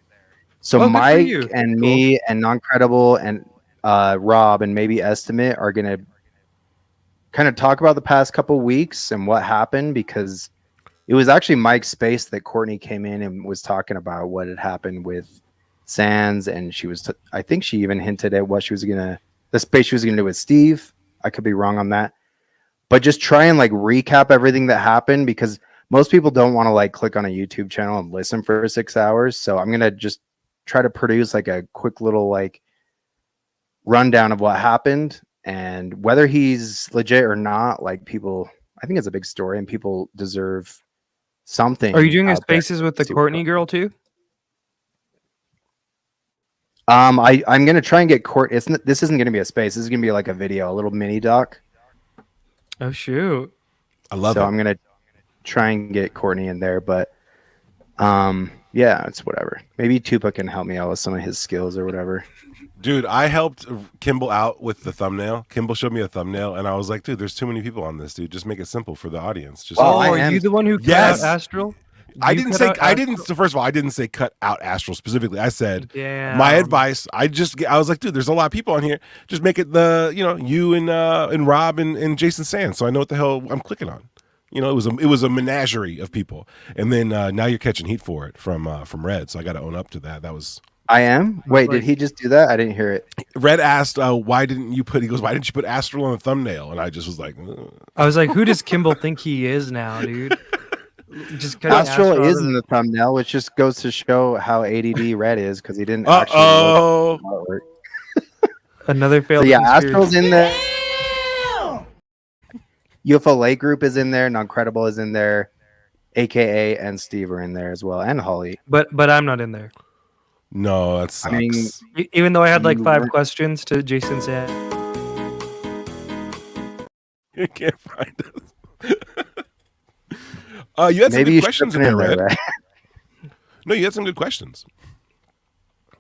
So Oh, good for Mike you. and Cool. me and Non-Credible and Rob and maybe Estimate are gonna kind of talk about the past couple weeks and what happened, because it was actually Mike's space that Courtney came in and was talking about what had happened with Sands, and she was I think she even hinted at what she was gonna the space she was gonna do with Steve. I could be wrong on that, but just try and like recap everything that happened, because most people don't want to like click on a YouTube channel and listen for 6 hours. So I'm gonna just try to produce like a quick little like rundown of what happened, and whether he's legit or not. Like, people, I think it's a big story and people deserve something. Are you doing a out there. spaces with the Super Courtney cool. girl too? I'm gonna try and get this isn't gonna be a space. This is gonna be like a video, a little mini doc. Oh shoot. I love So it. I'm gonna try and get Courtney in there, but yeah, it's whatever. Maybe Tupa can help me out with some of his skills or whatever. Dude, I helped Kimball out with the thumbnail. Kimball showed me a thumbnail, and I was like, dude, there's too many people on this, dude. Just make it simple for the audience. Just Well, Oh, I are am- you the one who cut Yes. out Astral? I You didn't cut say out I Astral? didn't. So first of all, I didn't say cut out Astral specifically. I said Damn. my advice. I was like, dude, there's a lot of people on here. Just make it you and Rob and Jason Sands. So I know what the hell I'm clicking on. It was a menagerie of people. And then now you're catching heat for it from Red. So I got to own up to that. That was. I am. Wait, did he just do that? I didn't hear it. Red asked, why didn't you put Astral on the thumbnail? And I just was like, I was like, who does Kimball think he is now, dude? Just cut Astral out is of in the thumbnail, which just goes to show how ADD Red is, because he didn't uh actually look oh. at the artwork. another So failed yeah, conspiracy. Astral's in there. UFO Lake Group is in there. Non-Credible is in there. AKA and Steve are in there as well, and Holly. But I'm not in there. No, that sucks. I mean, Even though I had like You 5 weren't- questions to Jason Sands. You can't find us. You had some maybe good you should questions have in been there, in there, Red. right? No, you had some good questions.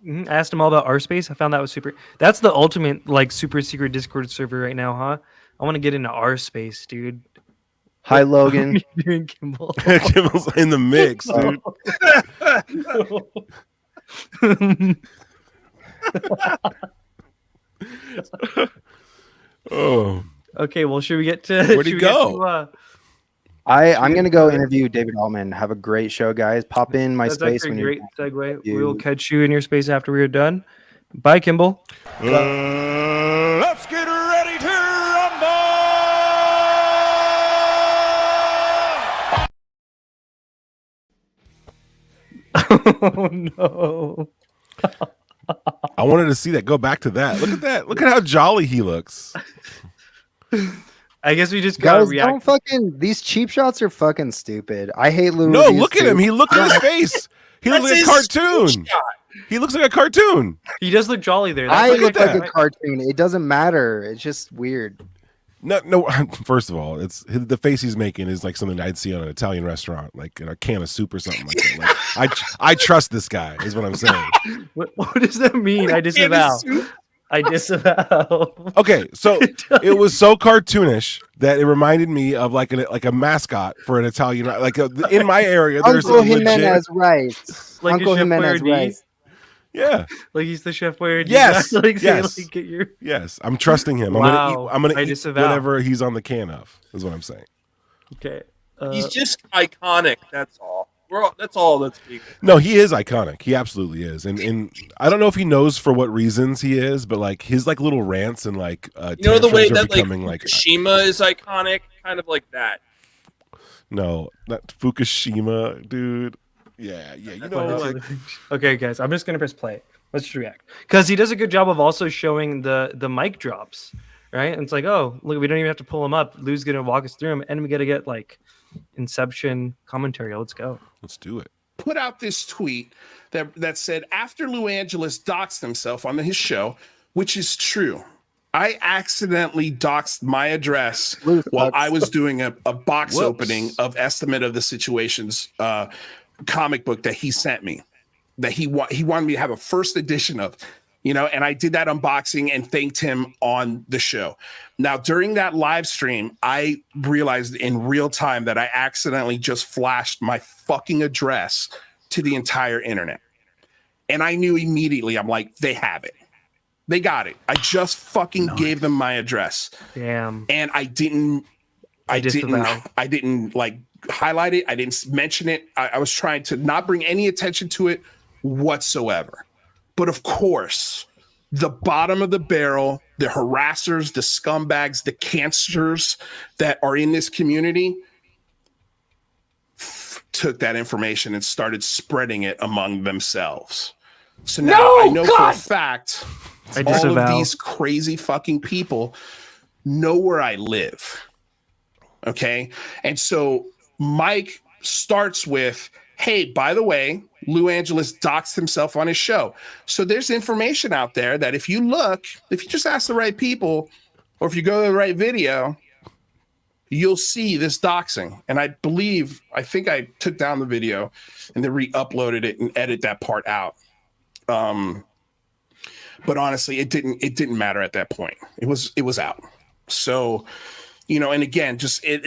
I asked him all about our space. I found that was super. That's the ultimate like super secret Discord server right now, huh? I want to get into our space, dude. Hi, Logan. What are you doing, Kimball? Kimball's in the mix, dude. Oh, Okay, well, should we get to? Where'd he should we get go? to, I'm gonna go interview David Altman. Have a great show, guys. Pop in my that's space actually when a you're. great segue. you- We'll catch you in your space after we are done. Bye, Kimball. Let's get ready to rumble! Oh no. I wanted to see that. Go back to that. Look at that. Look at how jolly he looks. I guess we just gotta Guys, react. don't fucking. These cheap shots are fucking stupid. I hate Lou. No, reviews look at too. him. He look at his face. He looks like a cartoon. He looks like a cartoon. He does look jolly there. I Look look at like that. a cartoon. It doesn't matter. It's just weird. No. First of all, it's the face he's making is like something I'd see on an Italian restaurant, like in a can of soup or something like that. Like, I trust this guy. Is what I'm saying. What does that mean? I disavow. I disavow. Okay, so it was so cartoonish that it reminded me of like a mascot for an Italian, like in my area. There's Uncle a legit, Jimenez rice. Like Uncle a Chef Jimenez Boyardee? rice. Yeah. Like he's the Chef Boyardee. Yes. guy? Like, Yes. Say, like, get your... Yes, I'm trusting him. Wow. I'm gonna I eat disavow. whatever he's on the can of. Is what I'm saying. Okay. He's just iconic. That's all. That's all that's being. No, he is iconic. He absolutely is, and I don't know if he knows for what reasons he is, but like his like little rants and like You know the way tantrums are that like becoming like Fukushima is iconic, kind of like that. no, not Fukushima, dude. Yeah, you know, like Okay, guys, I'm just gonna press play. Let's just react because he does a good job of also showing the mic drops, right? And it's like, oh, look, we don't even have to pull him up. Lou's gonna walk us through him, and we gotta get like Inception commentary. Let's go. Let's do it. Put out this tweet that said after Lou Angeles doxed himself on his show, which is true. I accidentally doxed my address while I was doing a box Whoops. opening of Estimate of the Situations comic book that he sent me, that he wanted me to have a first edition of, and I did that unboxing and thanked him on the show. Now, during that live stream, I realized in real time that I accidentally just flashed my fucking address to the entire internet. And I knew immediately, I'm like, they have it. They got it. I just fucking gave them my address. Damn. And I didn't like highlight it. I didn't mention it. I was trying to not bring any attention to it whatsoever. But of course, the bottom of the barrel, the harassers, the scumbags, the cancers that are in this community took that information and started spreading it among themselves. So now I know for a fact all of these crazy fucking people know where I live. Okay. And so Mike starts with, hey, by the way, Lou Angeles doxed himself on his show. So there's information out there that if you just ask the right people, or if you go to the right video, you'll see this doxing. And I think I took down the video and then re-uploaded it and edit that part out. But honestly, it didn't matter at that point. It was out. So, and again,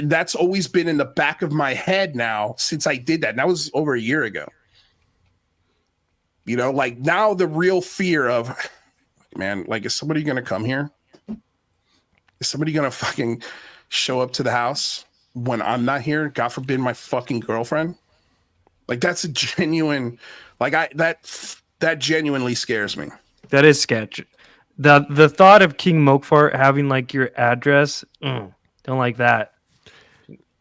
that's always been in the back of my head now since I did that. And that was over a year ago. Like now the real fear of, man, like, is somebody going to come here? Is somebody going to fucking show up to the house when I'm not here? God forbid my fucking girlfriend. Like that's a genuine, like that genuinely scares me. That is sketch. The thought of King Mokfart having like your address, don't like that.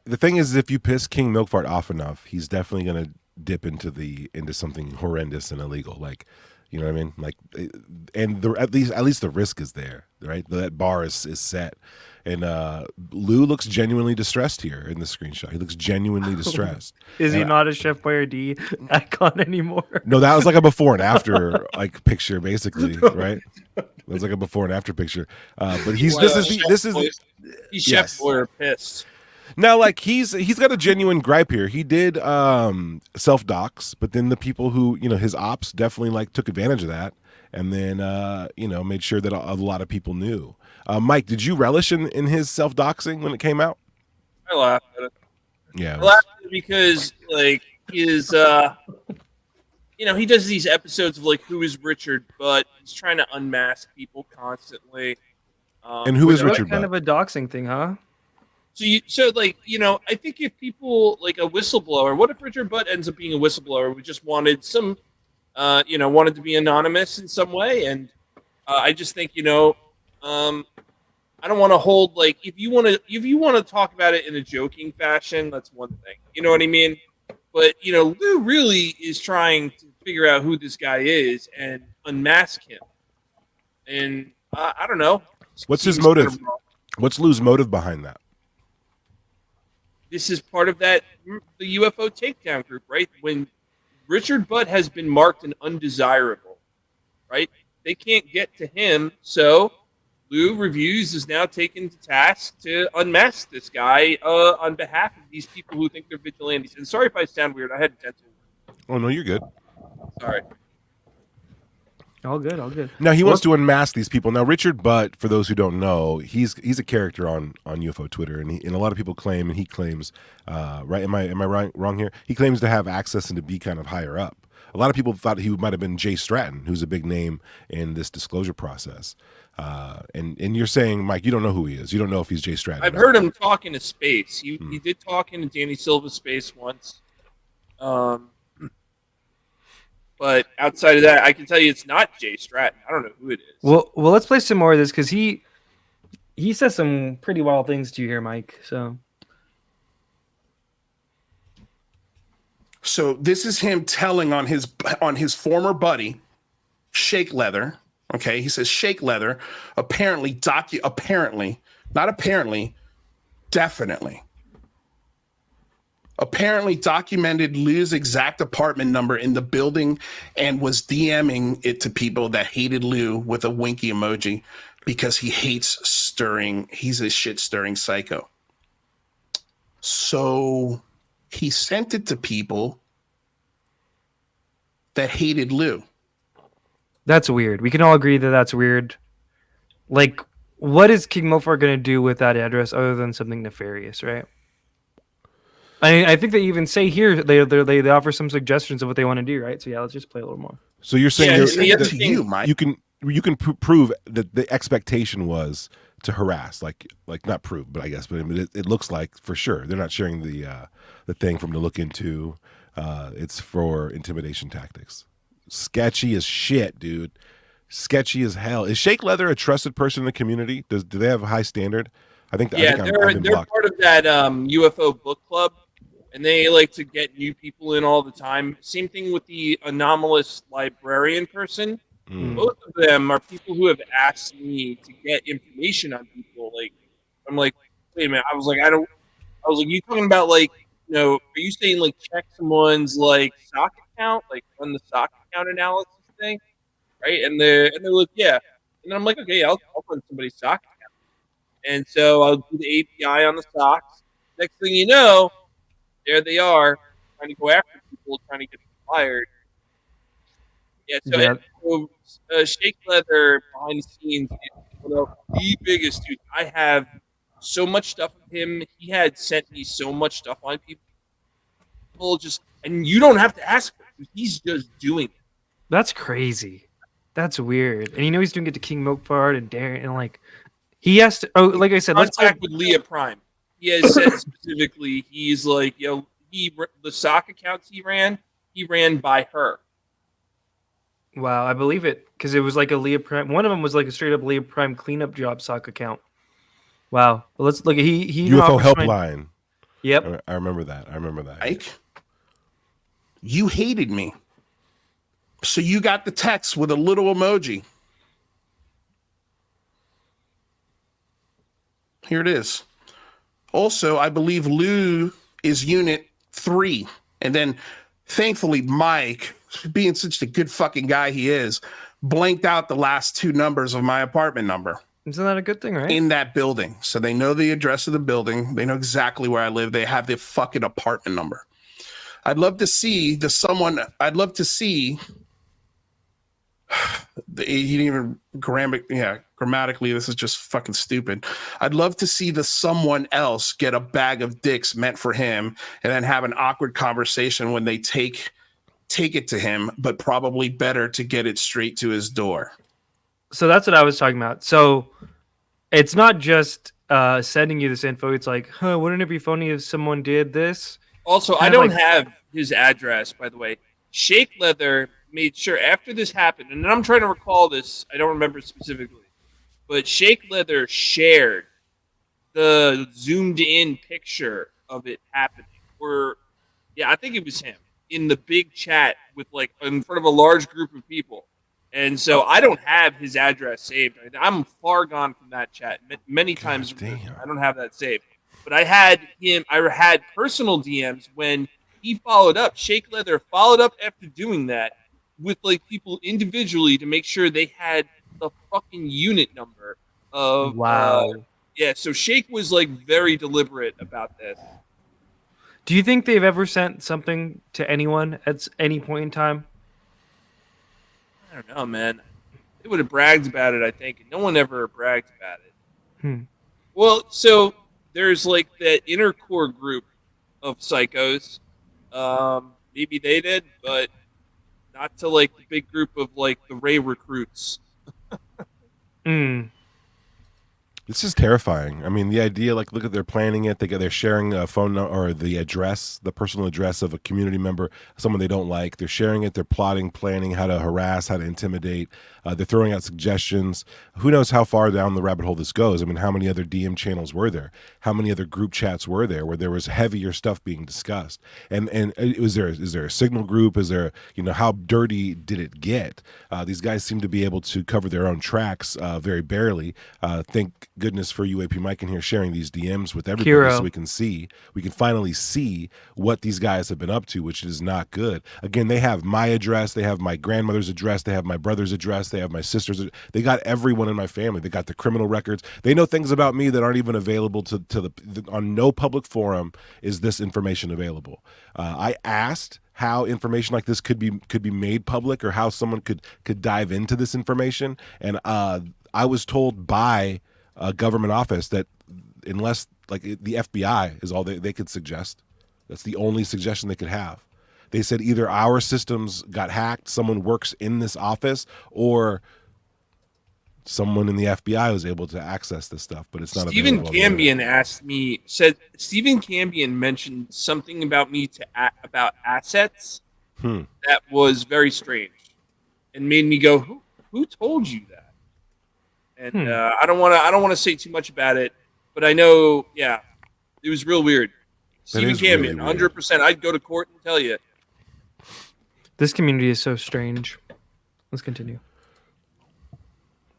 The thing is, if you piss King Milkfart off enough, he's definitely gonna dip into something horrendous and illegal. Like, you know what I mean? Like, and at least the risk is there, right? That bar is set. And Lou looks genuinely distressed here in the screenshot. He looks genuinely distressed. Is he not a Chef Boyardee icon anymore? No, that was like a before and after like picture, basically, right? It was like a before and after picture. But he's he's Chef Boyer pissed. Now, like he's got a genuine gripe here. He did self dox, but then the people who his ops definitely like took advantage of that, and then made sure that a lot of people knew. Mike, did you relish in his self doxing when it came out? I laughed at it. Yeah, I laughed at it because like his he does these episodes of like Who is Richard Butt. He's trying to unmask people constantly. And who is Richard Butt? Kind of a doxing thing, huh? I think if people like a whistleblower, what if Richard Butt ends up being a whistleblower? We just wanted wanted to be anonymous in some way, and I just think I don't want to hold like if you want to talk about it in a joking fashion, that's one thing. You know what I mean? But Lou really is trying to figure out who this guy is and unmask him. And I don't know. What's his Seems kind motive? of wrong. What's Lou's motive behind that? This is part of the UFO takedown group, right? When Richard Budd has been marked an undesirable, right? They can't get to him, so Lou Reviews is now taken to task to unmask this guy on behalf of these people who think they're vigilantes. And sorry if I sound weird. I had dental. Oh no, you're good. Sorry. All good, all good. Now he wants to unmask these people. Now Richard Butt, for those who don't know, he's a character on UFO Twitter, and a lot of people claim, and he claims, right? Am I wrong here? He claims to have access and to be kind of higher up. A lot of people thought he might have been Jay Stratton, who's a big name in this disclosure process. And you're saying, Mike, you don't know who he is. You don't know if he's Jay Stratton. I've heard him talk in a space. He did talk in a Danny Silva space once. But outside of that, I can tell you it's not Jay Stratton. I don't know who it is. Well, let's play some more of this because he says some pretty wild things to you here, Mike. So this is him telling on his former buddy, Shake Leather. Okay, he says Shake Leather definitely documented Lou's exact apartment number in the building and was DMing it to people that hated Lou with a winky emoji because he's a shit-stirring psycho. So he sent it to people that hated Lou. That's weird. We can all agree that that's weird. Like, what is King Mofar going to do with that address other than something nefarious, right? I think they even say here they offer some suggestions of what they want to do, right? So yeah, let's just play a little more. So you're saying Mike. you can prove that the expectation was to harass, like not prove, but I guess, but it looks like for sure they're not sharing the thing from to look into. It's for intimidation tactics. Sketchy as shit, dude. Sketchy as hell. Is Shake Leather a trusted person in the community? Do they have a high standard? They're part of that UFO book club, and they like to get new people in all the time. Same thing with the anomalous librarian person. Both of them are people who have asked me to get information on people. Like, I'm like, wait a minute. I was like, you talking about like, are you saying like check someone's like sock account, like run the sock account analysis thing, right? And they're like, yeah. And then I'm like, okay, I'll run somebody's sock account. And so I'll do the API on the socks. Next thing you know, there they are trying to go after people, trying to get them fired. Yeah, so Shake Leather behind the scenes is one of the biggest dude. I have so much stuff with him. He had sent me so much stuff on people and you don't have to ask him. He's just doing it. That's crazy. That's weird. And he's doing it to King Mofar and Darren, and like he has to. Oh, like I said, let's contact with Leah Prime. He has said specifically, he's like, the sock accounts he ran by her. Wow, I believe it because it was like a Leah Prime. One of them was like a straight up Leah Prime cleanup job sock account. Wow. Well, let's look. He UFO helpline. Yep, I remember that. Mike, you hated me, so you got the text with a little emoji. Here it is. Also, I believe Lou is Unit 3, and then thankfully Mike, being such a good fucking guy he is, blanked out the last two numbers of my apartment number. Isn't that a good thing, right? In that building. So they know the address of the building. They know exactly where I live. They have the fucking apartment number. I'd love to see he didn't even grammatically, this is just fucking stupid. I'd love to see the someone else get a bag of dicks meant for him and then have an awkward conversation when they take it to him, but probably better to get it straight to his door. So that's what I was talking about. So it's not just sending you this info. It's like, wouldn't it be funny if someone did this? Also, I don't have his address, by the way. Shake Leather made sure after this happened, and I'm trying to recall this. I don't remember specifically. But Shake Leather shared the zoomed in picture of it happening. I think it was him in the big chat with like in front of a large group of people. And so I don't have his address saved. I'm far gone from that chat. Many times I don't have that saved. But I had personal DMs when he followed up. Shake Leather followed up after doing that with like people individually to make sure they had the fucking unit number of yeah, so Shake was like very deliberate about this. Do you think they've ever sent something to anyone at any point in time? I don't know, man. They would have bragged about it, I think, and no one ever bragged about it. Well, so there's like that inner core group of psychos. Maybe they did, but not to like the big group of like the Ray recruits. This is terrifying. I mean, the idea, like, look at they're planning it. They're sharing a phone number or the address, the personal address of a community member, someone they don't like. They're sharing it. They're plotting, planning how to harass, how to intimidate. They're throwing out suggestions. Who knows how far down the rabbit hole this goes? I mean, how many other DM channels were there? How many other group chats were there where there was heavier stuff being discussed? And is there a signal group? Is there, how dirty did it get? These guys seem to be able to cover their own tracks very barely. Thank goodness for UAP Mike in here sharing these DMs with everybody so we can finally see what these guys have been up to, which is not good. Again, they have my address, they have my grandmother's address, they have my brother's address, they have my sister's. They got everyone in my family. They got the criminal records. They know things about me that aren't even available to on no public forum is this information available. I asked how information like this could be made public or how someone could dive into this information, and I was told by a government office that unless like the FBI is all they could suggest, that's the only suggestion they could have. They said either our systems got hacked, someone works in this office, or someone in the FBI was able to access this stuff, but it's not. Stephen Cambion Stephen Cambion mentioned something about me about assets that was very strange and made me go, who told you that? And I don't want to say too much about it, but I know, it was real weird. Stephen Cambion, 100%. I'd go to court and tell you. This community is so strange. Let's continue.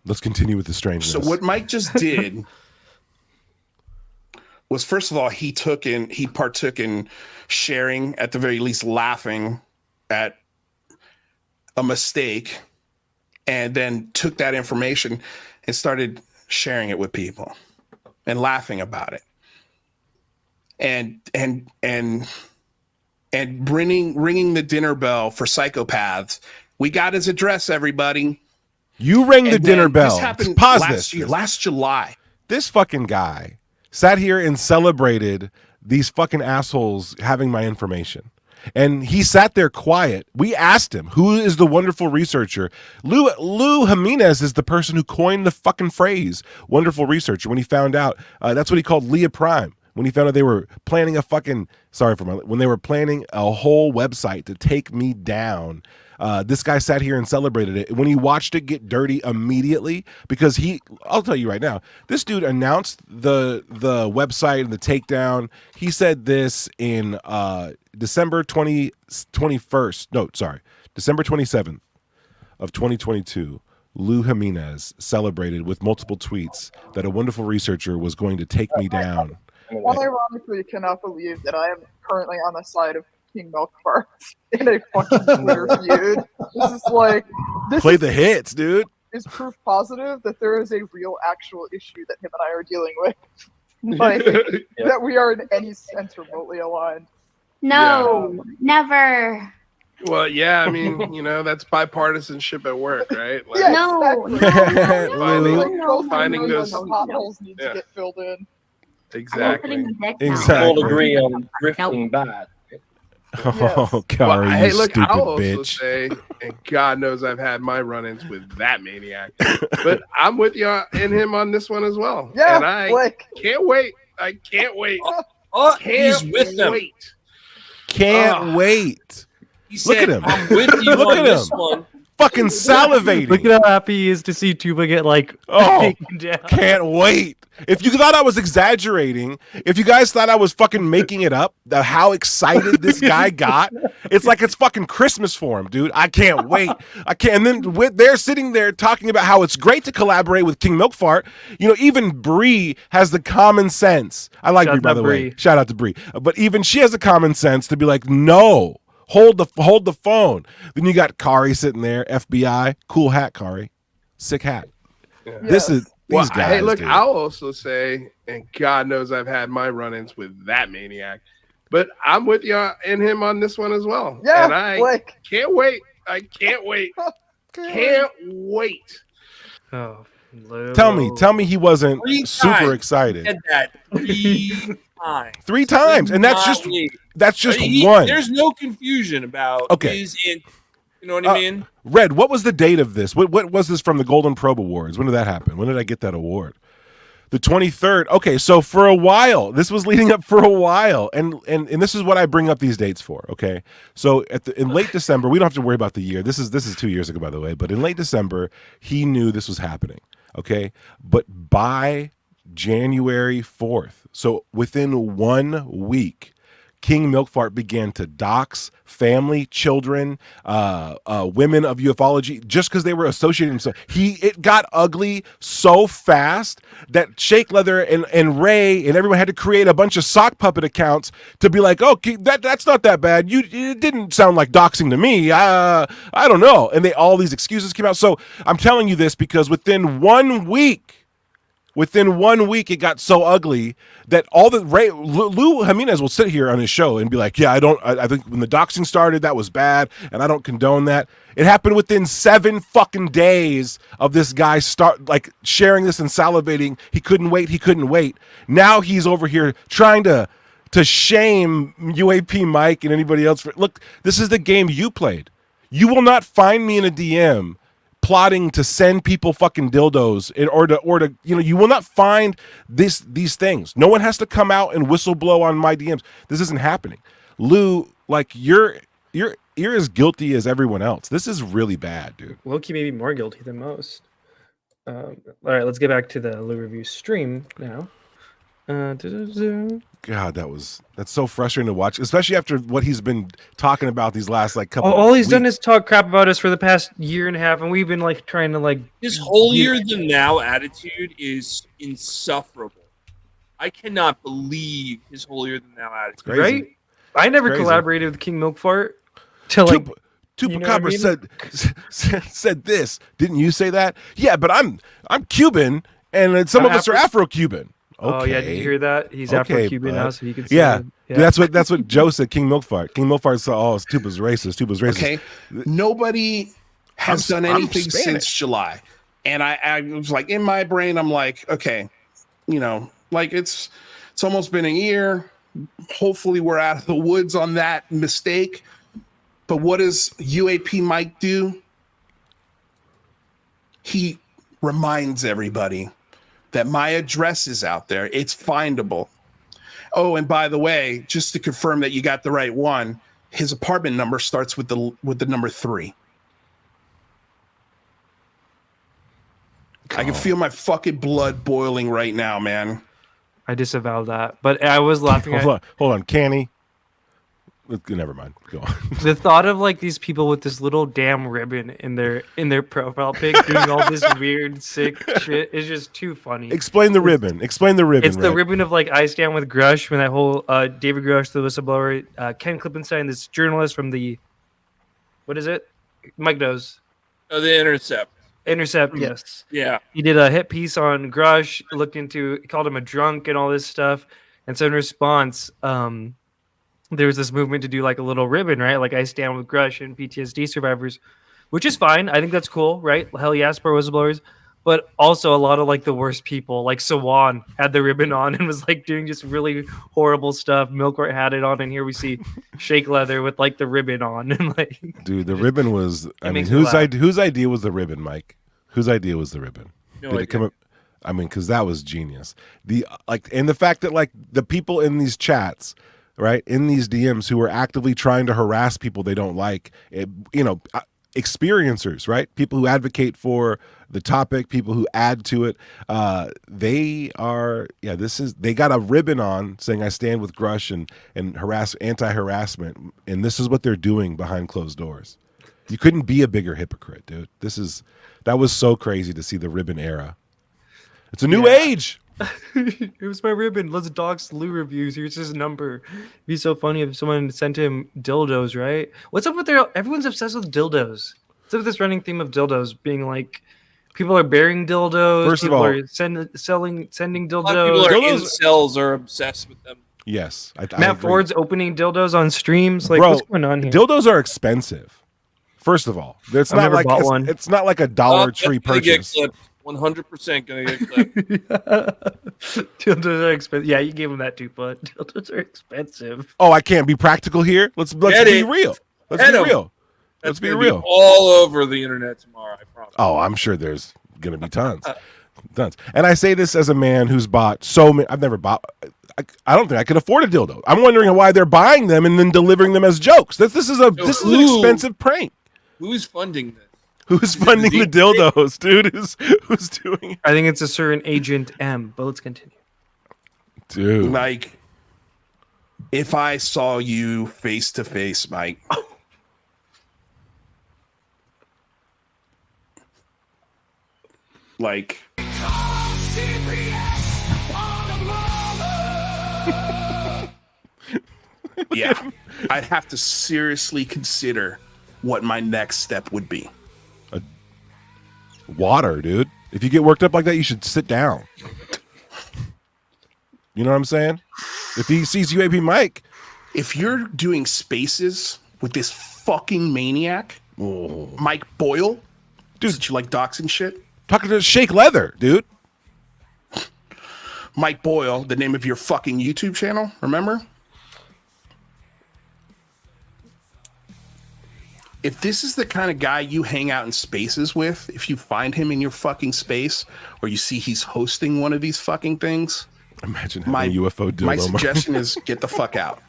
Let's continue with the strangeness. So what Mike just did was, first of all, he partook in sharing, at the very least laughing at a mistake, and then took that information and started sharing it with people and laughing about it. And ringing the dinner bell for psychopaths. We got his address, everybody. You rang the dinner bell. This happened last July. This fucking guy sat here and celebrated these fucking assholes having my information. And he sat there quiet. We asked him, who is the wonderful researcher? Lou Jimenez is the person who coined the fucking phrase wonderful researcher when he found out. That's what he called Leah Prime. When he found out they were planning when they were planning a whole website to take me down. This guy sat here and celebrated it. When he watched it get dirty immediately, because I'll tell you right now, this dude announced the website and the takedown. He said this in December 27th of 2022. Lou Jimenez celebrated with multiple tweets that a wonderful researcher was going to take me down. Unironically, cannot believe that I am currently on the side of King Milk Farts in a fucking Twitter feud. This is like play the hits, dude. Is proof positive that there is a real, actual issue that him and I are dealing with. Like that we are in any sense remotely aligned. No, never. Well, yeah, I mean, that's bipartisanship at work, right? Like, finding those potholes need to get filled in. Exactly. All agree on drifting bad. Oh, God, well, hey, look, stupid I'll also bitch. say, and God knows I've had my run-ins with that maniac, but I'm with you and him on this one as well. Yeah, and I can't wait. I can't wait. He's with them. Can't wait. He Look said, at him. I'm with you Look on at this him. one. Fucking salivating. Look at how happy he is to see Tuba get taken down. Can't wait. If you thought I was exaggerating, if you guys thought I was fucking making it up, how excited this guy got It's like it's fucking Christmas for him, dude. I can't wait. I can't. And then they're sitting there talking about how it's great to collaborate with King Milkfart. You know, even Bree has the common sense. I like Bree, by the way. Shout out to Bree. But even she has the common sense to be like, no, hold the phone. Then you got Kari sitting there, FBI, cool hat, Kari, sick hat. Yeah. This is these guys. Hey, look, dude. I'll also say, and God knows I've had my run-ins with that maniac, but I'm with you and him on this one as well. Yeah, and I can't wait. I can't wait. Can't wait. Oh, Tell me he wasn't super excited. Said that 3 times. 3 times, and that's just one. There's no confusion about his in. You know what I mean? Red, what was the date of this? What was this from the Golden Probe Awards? When did that happen? When did I get that award? The 23rd. Okay, so for a while, this was leading up for a while, and this is what I bring up these dates for. Okay, so in late December, we don't have to worry about the year. This is 2 years ago, by the way. But in late December, he knew this was happening. Okay, but by January 4th, so within 1 week, King Milkfart began to dox family, children, women of ufology just because they were associating themselves. It got ugly so fast that Shake Leather and Ray and everyone had to create a bunch of sock puppet accounts to be like, oh, that's not that bad. It didn't sound like doxing to me. I don't know. And all these excuses came out. So I'm telling you this because within 1 week, it got so ugly that Lou Jimenez will sit here on his show and be like, yeah, I think when the doxing started, that was bad, and I don't condone that. It happened within 7 fucking days of this guy sharing this and salivating. He couldn't wait. Now he's over here trying to shame UAP Mike and anybody else. Look, this is the game you played. You will not find me in a DM plotting to send people fucking dildos or to you will not find these things. No one has to come out and whistleblow on my DMs. This isn't happening. Lou, like you're as guilty as everyone else. This is really bad, dude. Loki may be more guilty than most. All right, let's get back to the Lou review stream now. God, that's so frustrating to watch, especially after what he's been talking about these last couple. All he's done is talk crap about us for the past year and a half, and we've been trying to his holier than thou attitude is insufferable. I cannot believe his holier than thou attitude. Right? I never collaborated with King Milkfart till Chupacabra said this. Didn't you say that? Yeah, but I'm Cuban, and some of us are Afro-Cuban. Okay. Oh yeah, did you hear that? He's Afro-Cuban now, so he can say yeah. That's what Joe said. King Milkfart. King Milkfart said, "Oh, Tupa's racist. Tupa's racist." Okay, nobody has done anything since July, and I was like, in my brain, I'm like, okay, it's almost been a year. Hopefully, we're out of the woods on that mistake. But what does UAP Mike do? He reminds everybody that my address is out there. It's findable. Oh, and by the way, just to confirm that you got the right one, his apartment number starts with the number 3. I can feel my fucking blood boiling right now, man. I disavow that, but I was laughing. Hold on, Canny. Never mind. Go on. The thought of these people with this little damn ribbon in their profile pic doing all this weird sick shit is just too funny. Explain the ribbon. It's the ribbon of I stand with Grush when that whole David Grush, the whistleblower, Ken Klippenstein, this journalist from the what is it? Mike knows. Oh, the Intercept. Intercept, yes. Yeah. He did a hit piece on Grush, called him a drunk and all this stuff, and so in response, there was this movement to do a little ribbon, right? I stand with Grush and PTSD survivors, which is fine. I think that's cool, right? Hell yes, for whistleblowers. But also a lot of the worst people, like Sawan had the ribbon on and was doing just really horrible stuff. Milkfart had it on, and here we see Shake Leather with the ribbon on. And dude, the ribbon was, whose idea was the ribbon, Mike? Whose idea was the ribbon? No Did idea. it come up? Because that was genius. And the fact that the people in these chats, right, in these DMs who are actively trying to harass people they don't like, experiencers, right? People who advocate for the topic, people who add to it. They got a ribbon on saying I stand with Grush and anti-harassment, and this is what they're doing behind closed doors. You couldn't be a bigger hypocrite, dude. That was so crazy to see the ribbon era. It's a new age. It was my ribbon. Let's dox Lou reviews. Here's his number. It'd be so funny if someone sent him dildos, right? What's up with everyone's obsessed with dildos. What's up with this running theme of dildos being like people are bearing dildos. First of people all, are sending dildos. A lot of people are incels are obsessed with them. Yes. I Matt agree. Ford's opening dildos on streams. Like, Bro, what's going on here? Dildos are expensive. First of all, it's I've not never like bought one. it's not like a Dollar Tree purchase. 100% gonna get clipped. Dildos are expensive. Yeah, you gave him that too, but dildos are expensive. Oh, I can't be practical here. Let's Get be it. real. Let's Get be 'em. real. That's Let's be gonna real. all over the internet tomorrow, I promise. Oh, I'm sure there's gonna be tons. Tons. And I say this as a man who's bought so many. I've never bought. I don't think I could afford a dildo. I'm wondering why they're buying them and then delivering them as jokes. This is an expensive prank. Who's funding this? Who's funding the dildos, dude? Who's doing it? I think it's a certain Agent M, but let's continue. Dude. Like, if I saw you face to face, Mike, like, yeah, I'd have to seriously consider what my next step would be. Water, dude. If you get worked up like that, you should sit down. You know what I'm saying? If he sees UAP Mike. If you're doing spaces with this fucking maniac, Mike Boyle, dude, that you like doxing shit? Talking to Shake Leather, dude. Mike Boyle, the name of your fucking YouTube channel, remember? If this is the kind of guy you hang out in spaces with, if you find him in your fucking space or you see he's hosting one of these fucking things, imagine having a UFO dildo. My suggestion is get the fuck out.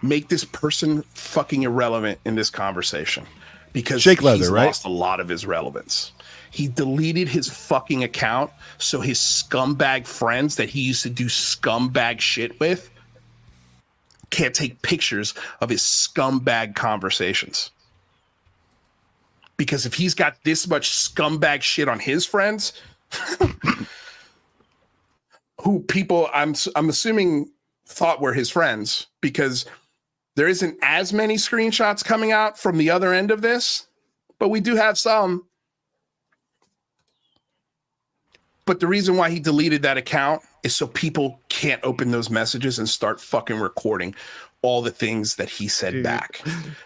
Make this person fucking irrelevant in this conversation because Shake Leather, he's right? lost a lot of his relevance. He deleted his fucking account so his scumbag friends that he used to do scumbag shit with can't take pictures of his scumbag conversations. Because if he's got this much scumbag shit on his friends, who people I'm assuming thought were his friends, because there isn't as many screenshots coming out from the other end of this, but we do have some. But the reason why he deleted that account is so people can't open those messages and start fucking recording all the things that he said back.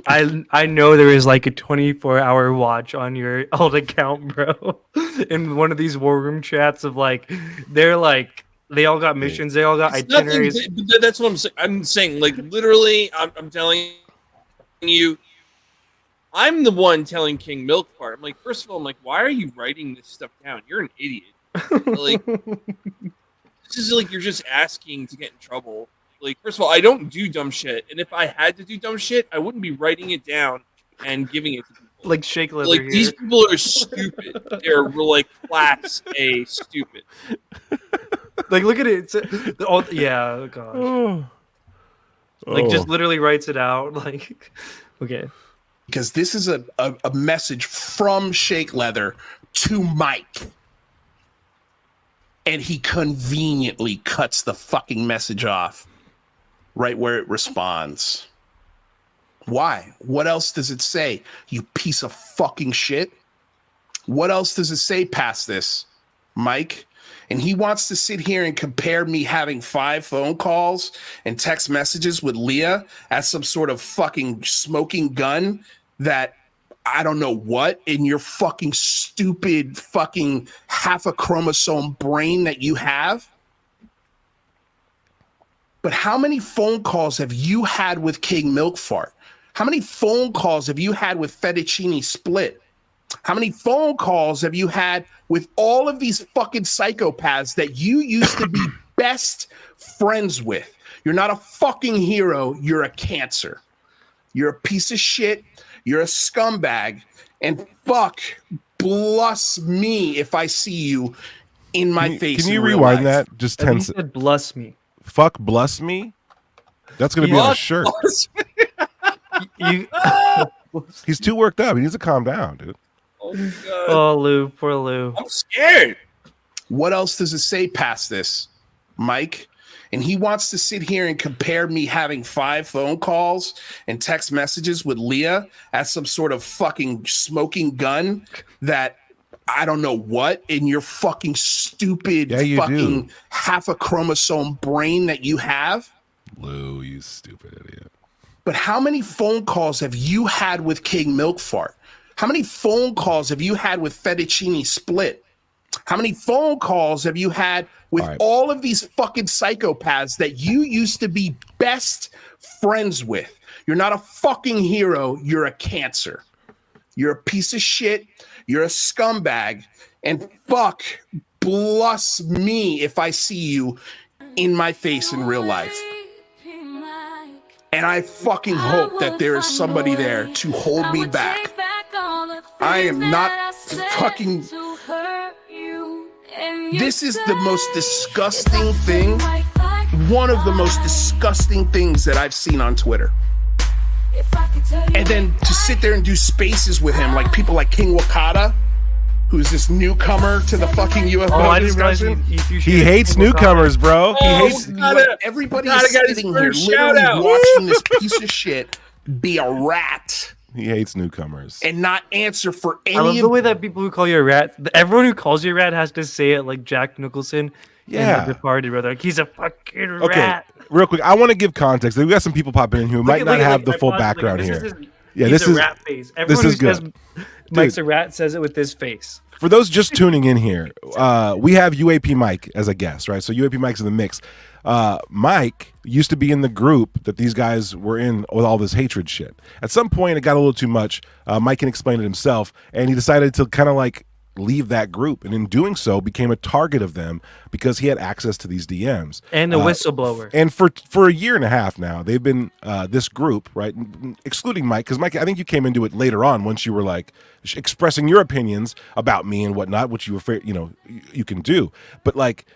I know there is like a 24-hour watch on your old account, bro. In one of these war room chats of like, they're like, they all got missions, they all got It's itineraries. nothing, but that's what I'm saying. I'm saying, like, literally, I'm telling you, I'm the one telling King Milkfart. I'm like, first of all, I'm like, why are you writing this stuff down? You're an idiot. Like, this is like you're just asking to get in trouble. Like, first of all, I don't do dumb shit, and if I had to do dumb shit, I wouldn't be writing it down and giving it to people. Like Shake Leather Like, here. these people are stupid. They're like class A stupid. Like, look at it. Yeah, gosh. Like, just literally writes it out. Like, okay. Because this is a message from Shake Leather to Mike. And he conveniently cuts the fucking message off right where it responds. Why? What else does it say, you piece of fucking shit? What else does it say past this, Mike? And he wants to sit here and compare me having 5 phone calls and text messages with Leah as some sort of fucking smoking gun that I don't know what in your fucking stupid fucking half a chromosome brain that you have. But how many phone calls have you had with King Milkfart? How many phone calls have you had with Fettuccine Split? How many phone calls have you had with all of these fucking psychopaths that you used to be best friends with? You're not a fucking hero. You're a cancer. You're a piece of shit. You're a scumbag, and fuck bless me if I see you in my face. Can you in real rewind life. that? Just I 10 think he said bless me. Fuck bless me? That's going to be on a shirt. You, He's too worked up. He needs to calm down, dude. Oh, God. oh, Lou, poor Lou. I'm scared. What else does it say past this, Mike? And he wants to sit here and compare me having 5 phone calls and text messages with Leah as some sort of fucking smoking gun that I don't know what in your fucking stupid fucking half a chromosome brain that you have. Lou, you stupid idiot. But how many phone calls have you had with King Milkfart? How many phone calls have you had with Fettuccine Split? How many phone calls have you had with all of these fucking psychopaths that you used to be best friends with? You're not a fucking hero. You're a cancer. You're a piece of shit. You're a scumbag. And fuck bless me if I see you in my face in real life. And I fucking hope that there is somebody there to hold me back. I am not fucking... This is the most disgusting thing, one of the most disgusting things that I've seen on Twitter. And then to sit there and do spaces with him, like people like King Wakata, who's this newcomer to the fucking UFO discussion. He hates newcomers, bro. He hates everybody's sitting here literally watching this piece of shit be a rat. He hates newcomers. And not answer for any I love the way that people who call you a rat, everyone who calls you a rat has to say it like Jack Nicholson. Yeah. In Departed, brother. Like, he's a fucking Okay, rat. real quick, I want to give context. We got some people popping in who might not have the full background here. Yeah, he's this a is rat face. Everyone this is who good. says Mike's a rat says it with this face. For those just tuning in here, we have UAP Mike as a guest, right? So UAP Mike's in the mix. Mike used to be in the group that these guys were in with all this hatred shit. At some point, it got a little too much. Mike can explain it himself, and he decided to kind of like leave that group, and in doing so became a target of them because he had access to these DMs And a whistleblower. And for a year and a half now, they've been this group, right, excluding Mike, because Mike, I think you came into it later on once you were like expressing your opinions about me and whatnot, which you were, you can do, but like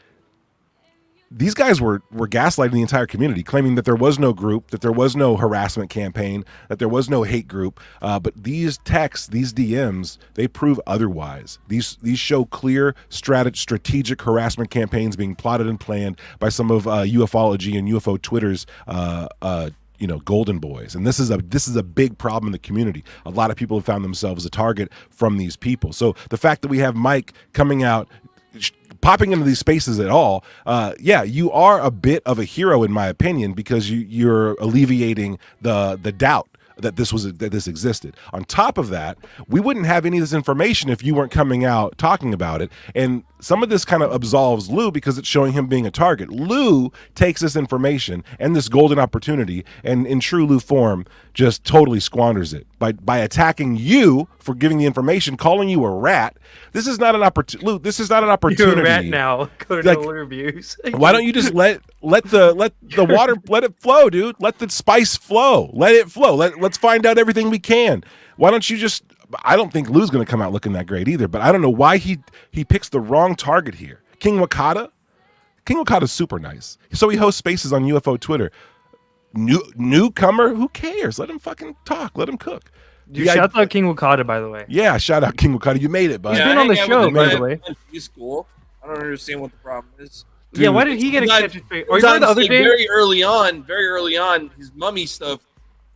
these guys were gaslighting the entire community, claiming that there was no group, that there was no harassment campaign, that there was no hate group. But these texts, these DMs, they prove otherwise. These show clear strategic harassment campaigns being plotted and planned by some of ufology and UFO Twitter's golden boys. And this is a big problem in the community. A lot of people have found themselves a target from these people. So the fact that we have Mike coming out, popping into these spaces at all, you are a bit of a hero in my opinion, because you're alleviating the doubt that this existed. On top of that, we wouldn't have any of this information if you weren't coming out talking about it. And some of this kind of absolves Lou because it's showing him being a target. Lou takes this information and this golden opportunity, and in true Lou form, just totally squanders it by attacking you for giving the information, calling you a rat. This is not an opportunity. Lou, this is not an opportunity. You're a rat now. Go to no reviews. Why don't you just let the water let it flow, dude? Let the spice flow. Let it flow. Let's find out everything we can. Why don't you just? I don't think Lou's going to come out looking that great either, but I don't know why he picks the wrong target here. King Wakata's super nice, so he hosts spaces on UFO Twitter. Newcomer, who cares? Let him fucking talk. Let him cook. Shout out King Wakata, by the way. Yeah, shout out King Wakata. You made it, bud. He's been on the show, by the way. He's cool. I don't understand what the problem is. Dude, yeah, why did he get a catch? Or the other day? Very early on, his mummy stuff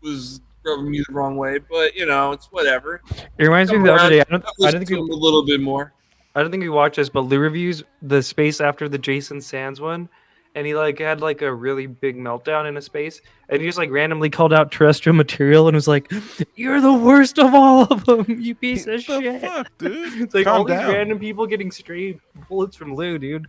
was rubbing me the wrong way, but it's whatever. It reminds me of the other day. I don't think a little bit more. I don't think we watched this, but Lou reviews the space after the Jason Sands one, and he had a really big meltdown in a space, and he just randomly called out terrestrial material and was like, "You're the worst of all of them, you piece of shit." Fuck, dude. It's Calm all these down. random people getting stray bullets from Lou, dude.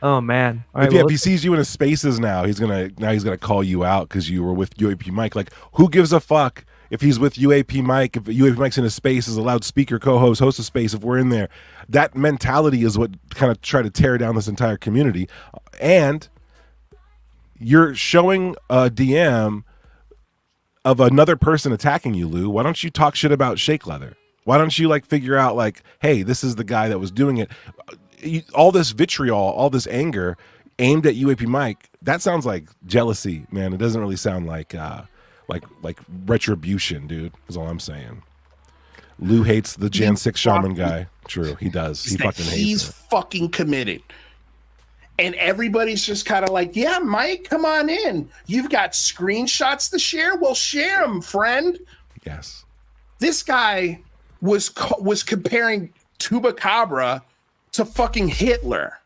Oh man. All right, If he sees you in his spaces now, he's gonna call you out because you were with UAP Mike. Like, who gives a fuck if he's with UAP Mike? If UAP Mike's in a space, as a loudspeaker co-host, host a space, if we're in there, that mentality is what kind of try to tear down this entire community. And you're showing a DM of another person attacking you, Lou, why don't you talk shit about Shake Leather? Why don't you like figure out like, hey, this is the guy that was doing it? All this vitriol, all this anger aimed at UAP Mike, that sounds like jealousy, man. It doesn't really sound like retribution, dude, is all I'm saying. Lou hates the Jan 6 shaman guy. True, he does. He fucking hates He's it. fucking committed. And everybody's just kind of like, yeah, Mike, come on in. You've got screenshots to share? Well, share them, friend. Yes. This guy was comparing Chupacabra to fucking Hitler.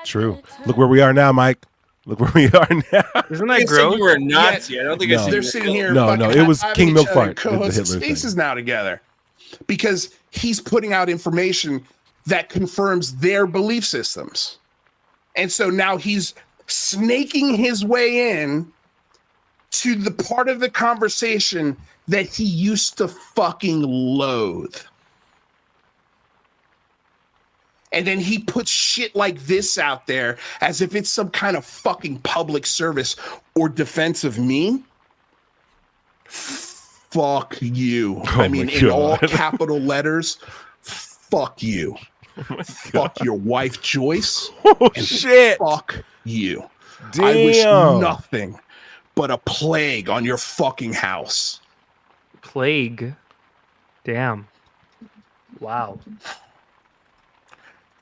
True. Look where we are now, Mike. Look where we are now. Isn't that gross? You were a Nazi. I don't think I They're sitting here. No, it was fucking King each other, Milkfart. co-hosting The Hitler thing. spaces now together because he's putting out information that confirms their belief systems. And so now he's snaking his way in to the part of the conversation that he used to fucking loathe. And then he puts shit like this out there as if it's some kind of fucking public service or defense of me. Fuck you. I mean, in all capital letters, fuck you. Fuck your wife, Joyce. And shit. Fuck you. Damn. I wish nothing but a plague on your fucking house. Plague. Damn. Wow.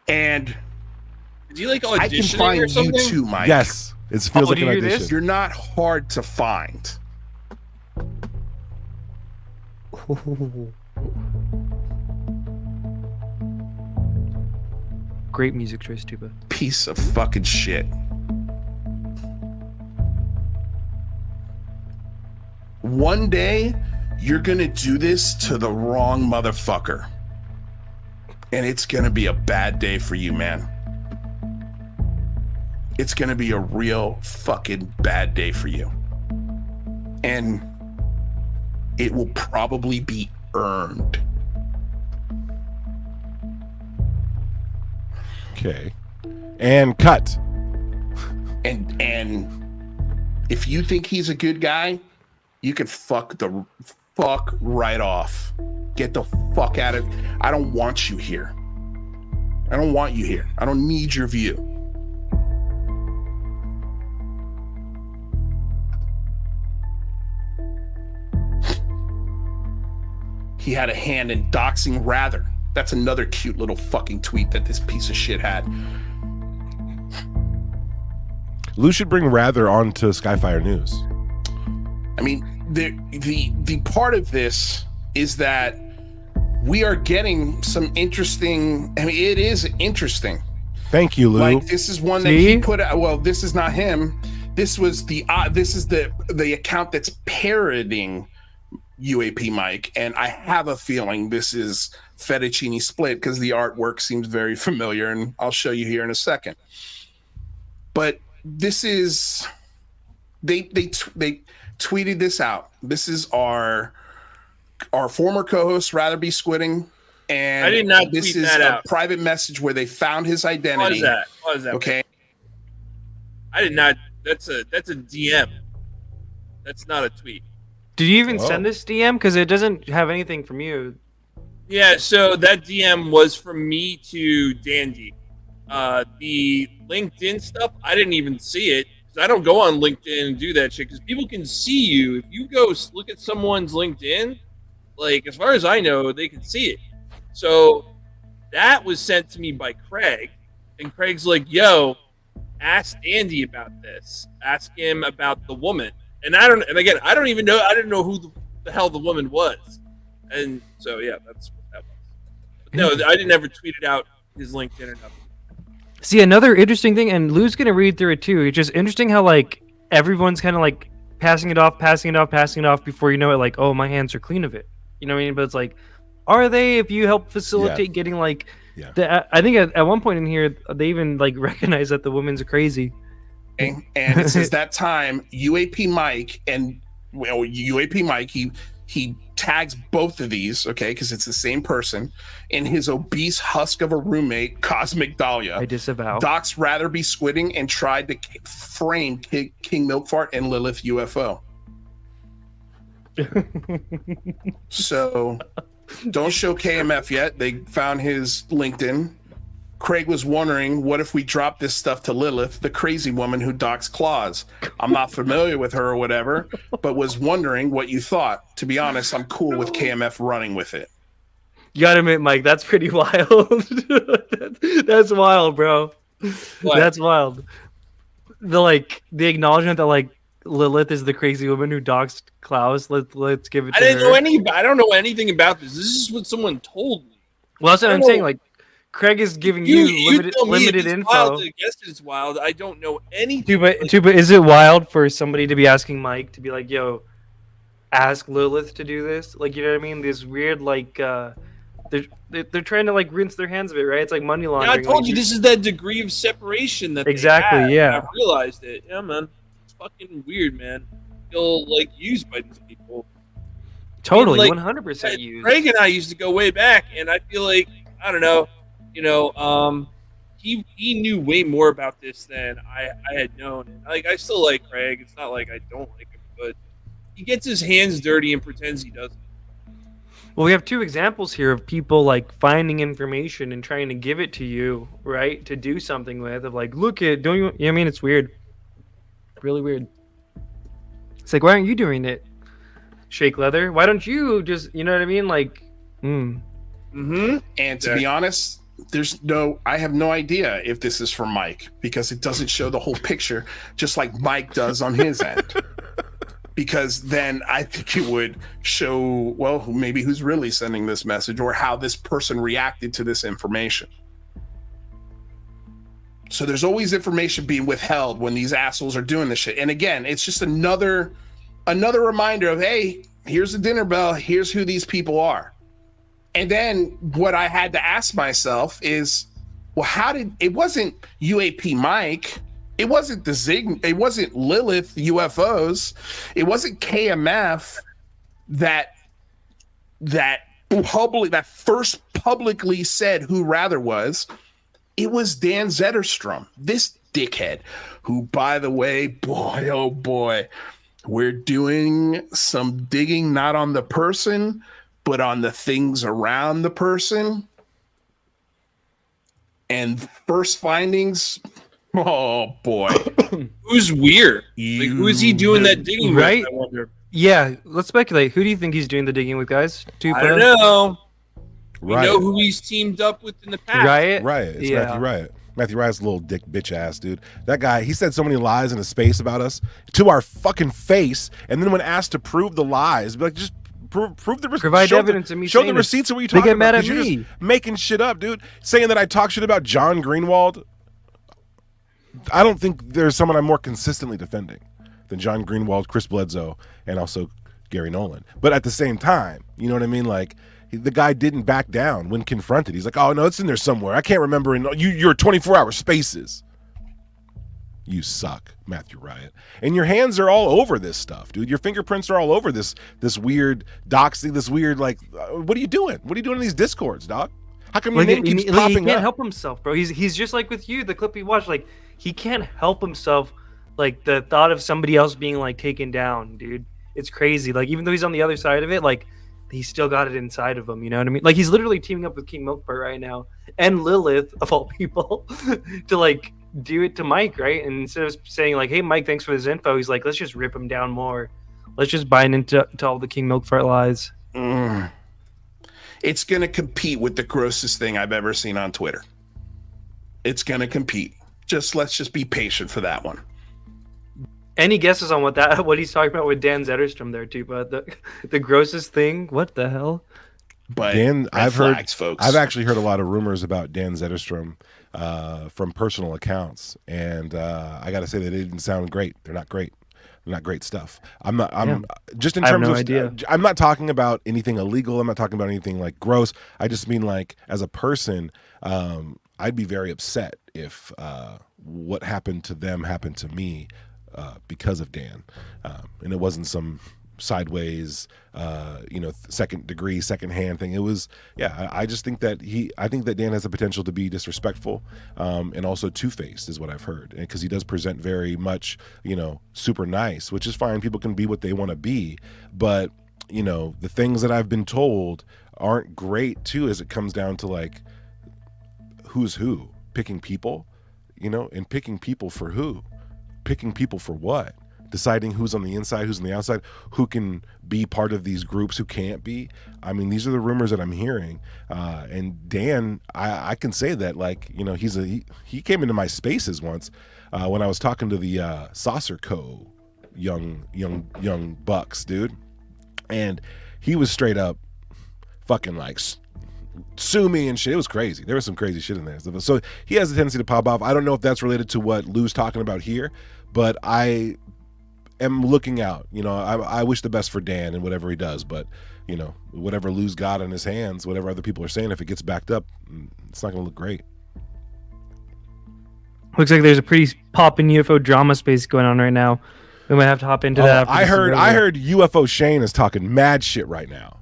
And did you like I can auditioning find or you something? too, Mike. Yes. It feels like an audition. You're not hard to find. Great music choice, Tuba. Piece of fucking shit. One day, you're gonna do this to the wrong motherfucker. And it's gonna be a bad day for you, man. It's gonna be a real fucking bad day for you. And it will probably be earned. Okay. And cut. And if you think he's a good guy, you can fuck right off. Get the fuck out of. I don't want you here. I don't want you here. I don't need your view. He had a hand in doxing Rather. That's another cute little fucking tweet that this piece of shit had. Lou should bring Rather on to Skyfire News. I mean, the part of this is that we are getting some interesting. I mean, it is interesting. Thank you, Lou. Like this is one that he put out. Well, this is not him. This was the account that's parroting UAP Mike, and I have a feeling this is Fettuccine Split because the artwork seems very familiar, and I'll show you here in a second. But this is they tweeted this out. This is our former co-host Rather Be Squidding, and I did not this tweet is that a out. private message where they found his identity. What is that? Okay. I did not. That's a DM. That's not a tweet. Did you even send this DM? Because it doesn't have anything from you. Yeah, so that DM was from me to Dandy. The LinkedIn stuff, I didn't even see it. I don't go on LinkedIn and do that shit because people can see you. If you go look at someone's LinkedIn, like as far as I know, they can see it. So that was sent to me by Craig, and Craig's like, "Yo, ask Andy about this. Ask him about the woman." And I don't even know. I didn't know who the hell the woman was. And so yeah, that's what that was. But no, I didn't ever tweet it out his LinkedIn or nothing. See, another interesting thing, and Lou's gonna read through it too. It's just interesting how like everyone's kind of like passing it off before you know it. Like, oh, my hands are clean of it. You know what I mean? But it's like, are they? If you help facilitate getting like, I think at one point in here they even like recognize that the woman's crazy. And it says that time UAP Mike and UAP Mike he tags both of these, okay, because it's the same person, in his obese husk of a roommate, Cosmic Dahlia. I disavow. Doc's Rather Be Squidding and tried to frame King Milkfart and Lilith UFO. So don't show KMF yet. They found his LinkedIn. Craig was wondering, what if we drop this stuff to Lilith, the crazy woman who docks claws? I'm not familiar with her or whatever, but was wondering what you thought. To be honest, I'm cool with KMF running with it. You gotta admit, Mike, that's pretty wild. That's wild, bro. What? That's wild. The acknowledgement that like Lilith is the crazy woman who doxed Klaus. Let's give it to I didn't her. know I don't know anything about this. This is what someone told me. Well, that's what I I'm don't saying. know. Like, Craig is giving you tell me limited if it's info. Wild, I guess it's wild. I don't know anything. Tuba, is it wild for somebody to be asking Mike to be like, "Yo, ask Lilith to do this"? Like, you know what I mean? This weird like, they're trying to like rinse their hands of it, right? It's like money Yeah, laundering. I told like, you this is that degree of separation that Exactly, They have, yeah. and I realized it. Yeah, man, it's fucking weird, man. I feel like used by these people. Totally, I mean, 100% used. Craig and I used to go way back, and I feel like I don't know, he knew way more about this than I had known. And, like I still like Craig. It's not like I don't like him, but he gets his hands dirty and pretends he doesn't. Well, we have two examples here of people like finding information and trying to give it to you, right? To do something with. Of like, look at, don't you? You know what I mean, it's weird. Really weird. It's like, why aren't you doing it? Shake Leather. Why don't you just, you know what I mean? Like, And to be honest, I have no idea if this is for Mike because it doesn't show the whole picture, just like Mike does on his end. Because then I think it would show, well, maybe who's really sending this message or how this person reacted to this information. So there's always information being withheld when these assholes are doing this shit. And again, it's just another reminder of, hey, here's the dinner bell. Here's who these people are. And then what I had to ask myself is, well, it wasn't UAP Mike. It wasn't it wasn't Lilith UFOs. It wasn't KMF that first publicly said who Rather was. It was Dan Zetterstrom, this dickhead, who, by the way, boy, oh boy, we're doing some digging, not on the person, but on the things around the person. And first findings, oh boy. Who's weird? Like, who is he doing that digging right? with? I wonder. Yeah, let's speculate. Who do you think he's doing the digging with, guys? I don't know. We Riot. know who he's teamed up with in the past. Riot. It's Matthew Riot. Matthew Riot's a little dick bitch ass dude. That guy, he said so many lies in his space about us to our fucking face, and then when asked to prove the lies, be like, just prove the receipts. Provide evidence of me Show saying the this. receipts of what you They talking get mad about. at 'Cause you're me. just making shit up, dude. Saying that I talk shit about John Greenwald. I don't think there's someone I'm more consistently defending than John Greenwald, Chris Bledsoe, and also Gary Nolan. But at the same time, you know what I mean? Like, the guy didn't back down when confronted. He's like, oh, no, it's in there somewhere. I can't remember. Your 24-hour spaces. You suck, Matthew Riot. And your hands are all over this stuff, dude. Your fingerprints are all over this weird doxing, this weird, like, what are you doing? What are you doing in these Discords, dog? How come your name keeps popping he can't up? help himself, bro. He's just like with you, the clip you watched. Like, he can't help himself. Like, the thought of somebody else being, like, taken down, dude. It's crazy. Like, even though he's on the other side of it, like, he's still got it inside of him. You know what I mean? Like, he's literally teaming up with King Milkbart right now and Lilith, of all people, to, like, do it to Mike, right? And instead of saying, like, hey, Mike, thanks for this info, he's like, let's just rip him down more. Let's just buy into all the King Milkbart lies. It's going to compete with the grossest thing I've ever seen on Twitter. It's going to compete. Let's just be patient for that one. Any guesses on what he's talking about with Dan Zetterstrom there too? But the grossest thing, what the hell? But Dan, I've flags, folks. I've actually heard a lot of rumors about Dan Zetterstrom from personal accounts, and I got to say that it didn't sound great. They're not great. They're not great stuff. Just in terms of, I'm not talking about anything illegal. I'm not talking about anything like gross. I just mean, like, as a person, I'd be very upset if what happened to them happened to me because of Dan, and it wasn't some sideways, second degree, second hand thing. It was, I just think that I think that Dan has the potential to be disrespectful, and also two-faced is what I've heard, because he does present very much, super nice, which is fine. People can be what they want to be, but the things that I've been told aren't great too, as it comes down to like who's who, picking people, and picking people for who, picking people for what, deciding who's on the inside, who's on the outside, who can be part of these groups, who can't be. I mean, these are the rumors that I'm hearing. And Dan, I can say that, like, he came into my spaces once when I was talking to the Saucer Co. young bucks, dude. And he was straight up fucking like sue me and shit. It was crazy. There was some crazy shit in there. So he has a tendency to pop off. I don't know if that's related to what Lou's talking about here, but I am looking out. I wish the best for Dan and whatever he does, but whatever Lou's got in his hands, whatever other people are saying, if it gets backed up, it's not going to look great. Looks like there's a pretty poppin' UFO drama space going on right now. We might have to hop into that. I heard UFO Shane is talking mad shit right now.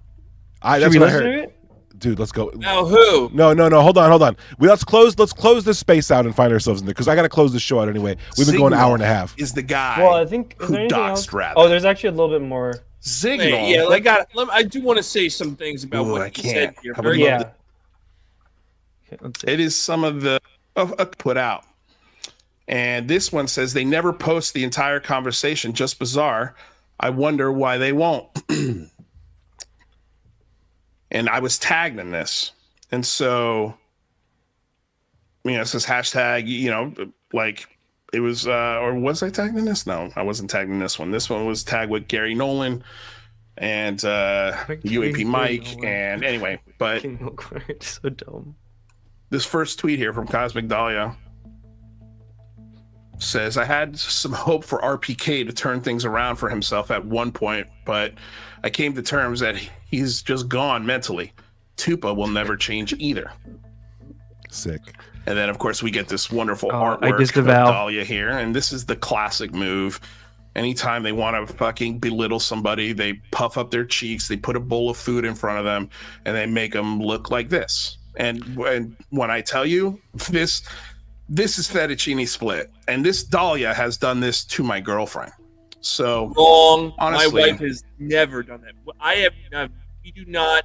Should we listen to it? Dude, let's go. Now who? No. Hold on. Let's close this space out and find ourselves in there, because I got to close this show out anyway. We've been going an hour and a half. Is the guy? Well, I think who doxed rather. Oh, there's actually a little bit more. Signal. Wait, I do want to say some things about what he said here. It is some of the put out. And this one says they never post the entire conversation. Just bizarre. I wonder why they won't. And I was tagged in this. And so, it says hashtag, like it was, or was I tagged in this? No, I wasn't tagged in this one. This one was tagged with Gary Nolan and UAP Mike. And anyway, but so dumb. This first tweet here from Cosmic Dahlia says, I had some hope for RPK to turn things around for himself at one point, but I came to terms that he's just gone mentally. Tupa will never change either. Sick. And then, of course, we get this wonderful artwork of Dahlia here, and this is the classic move. Anytime they want to fucking belittle somebody, they puff up their cheeks, they put a bowl of food in front of them, and they make them look like this. And when I tell you, this is fettuccine split, and this Dahlia has done this to my girlfriend. So wrong. Honestly, my wife has never done that. We do not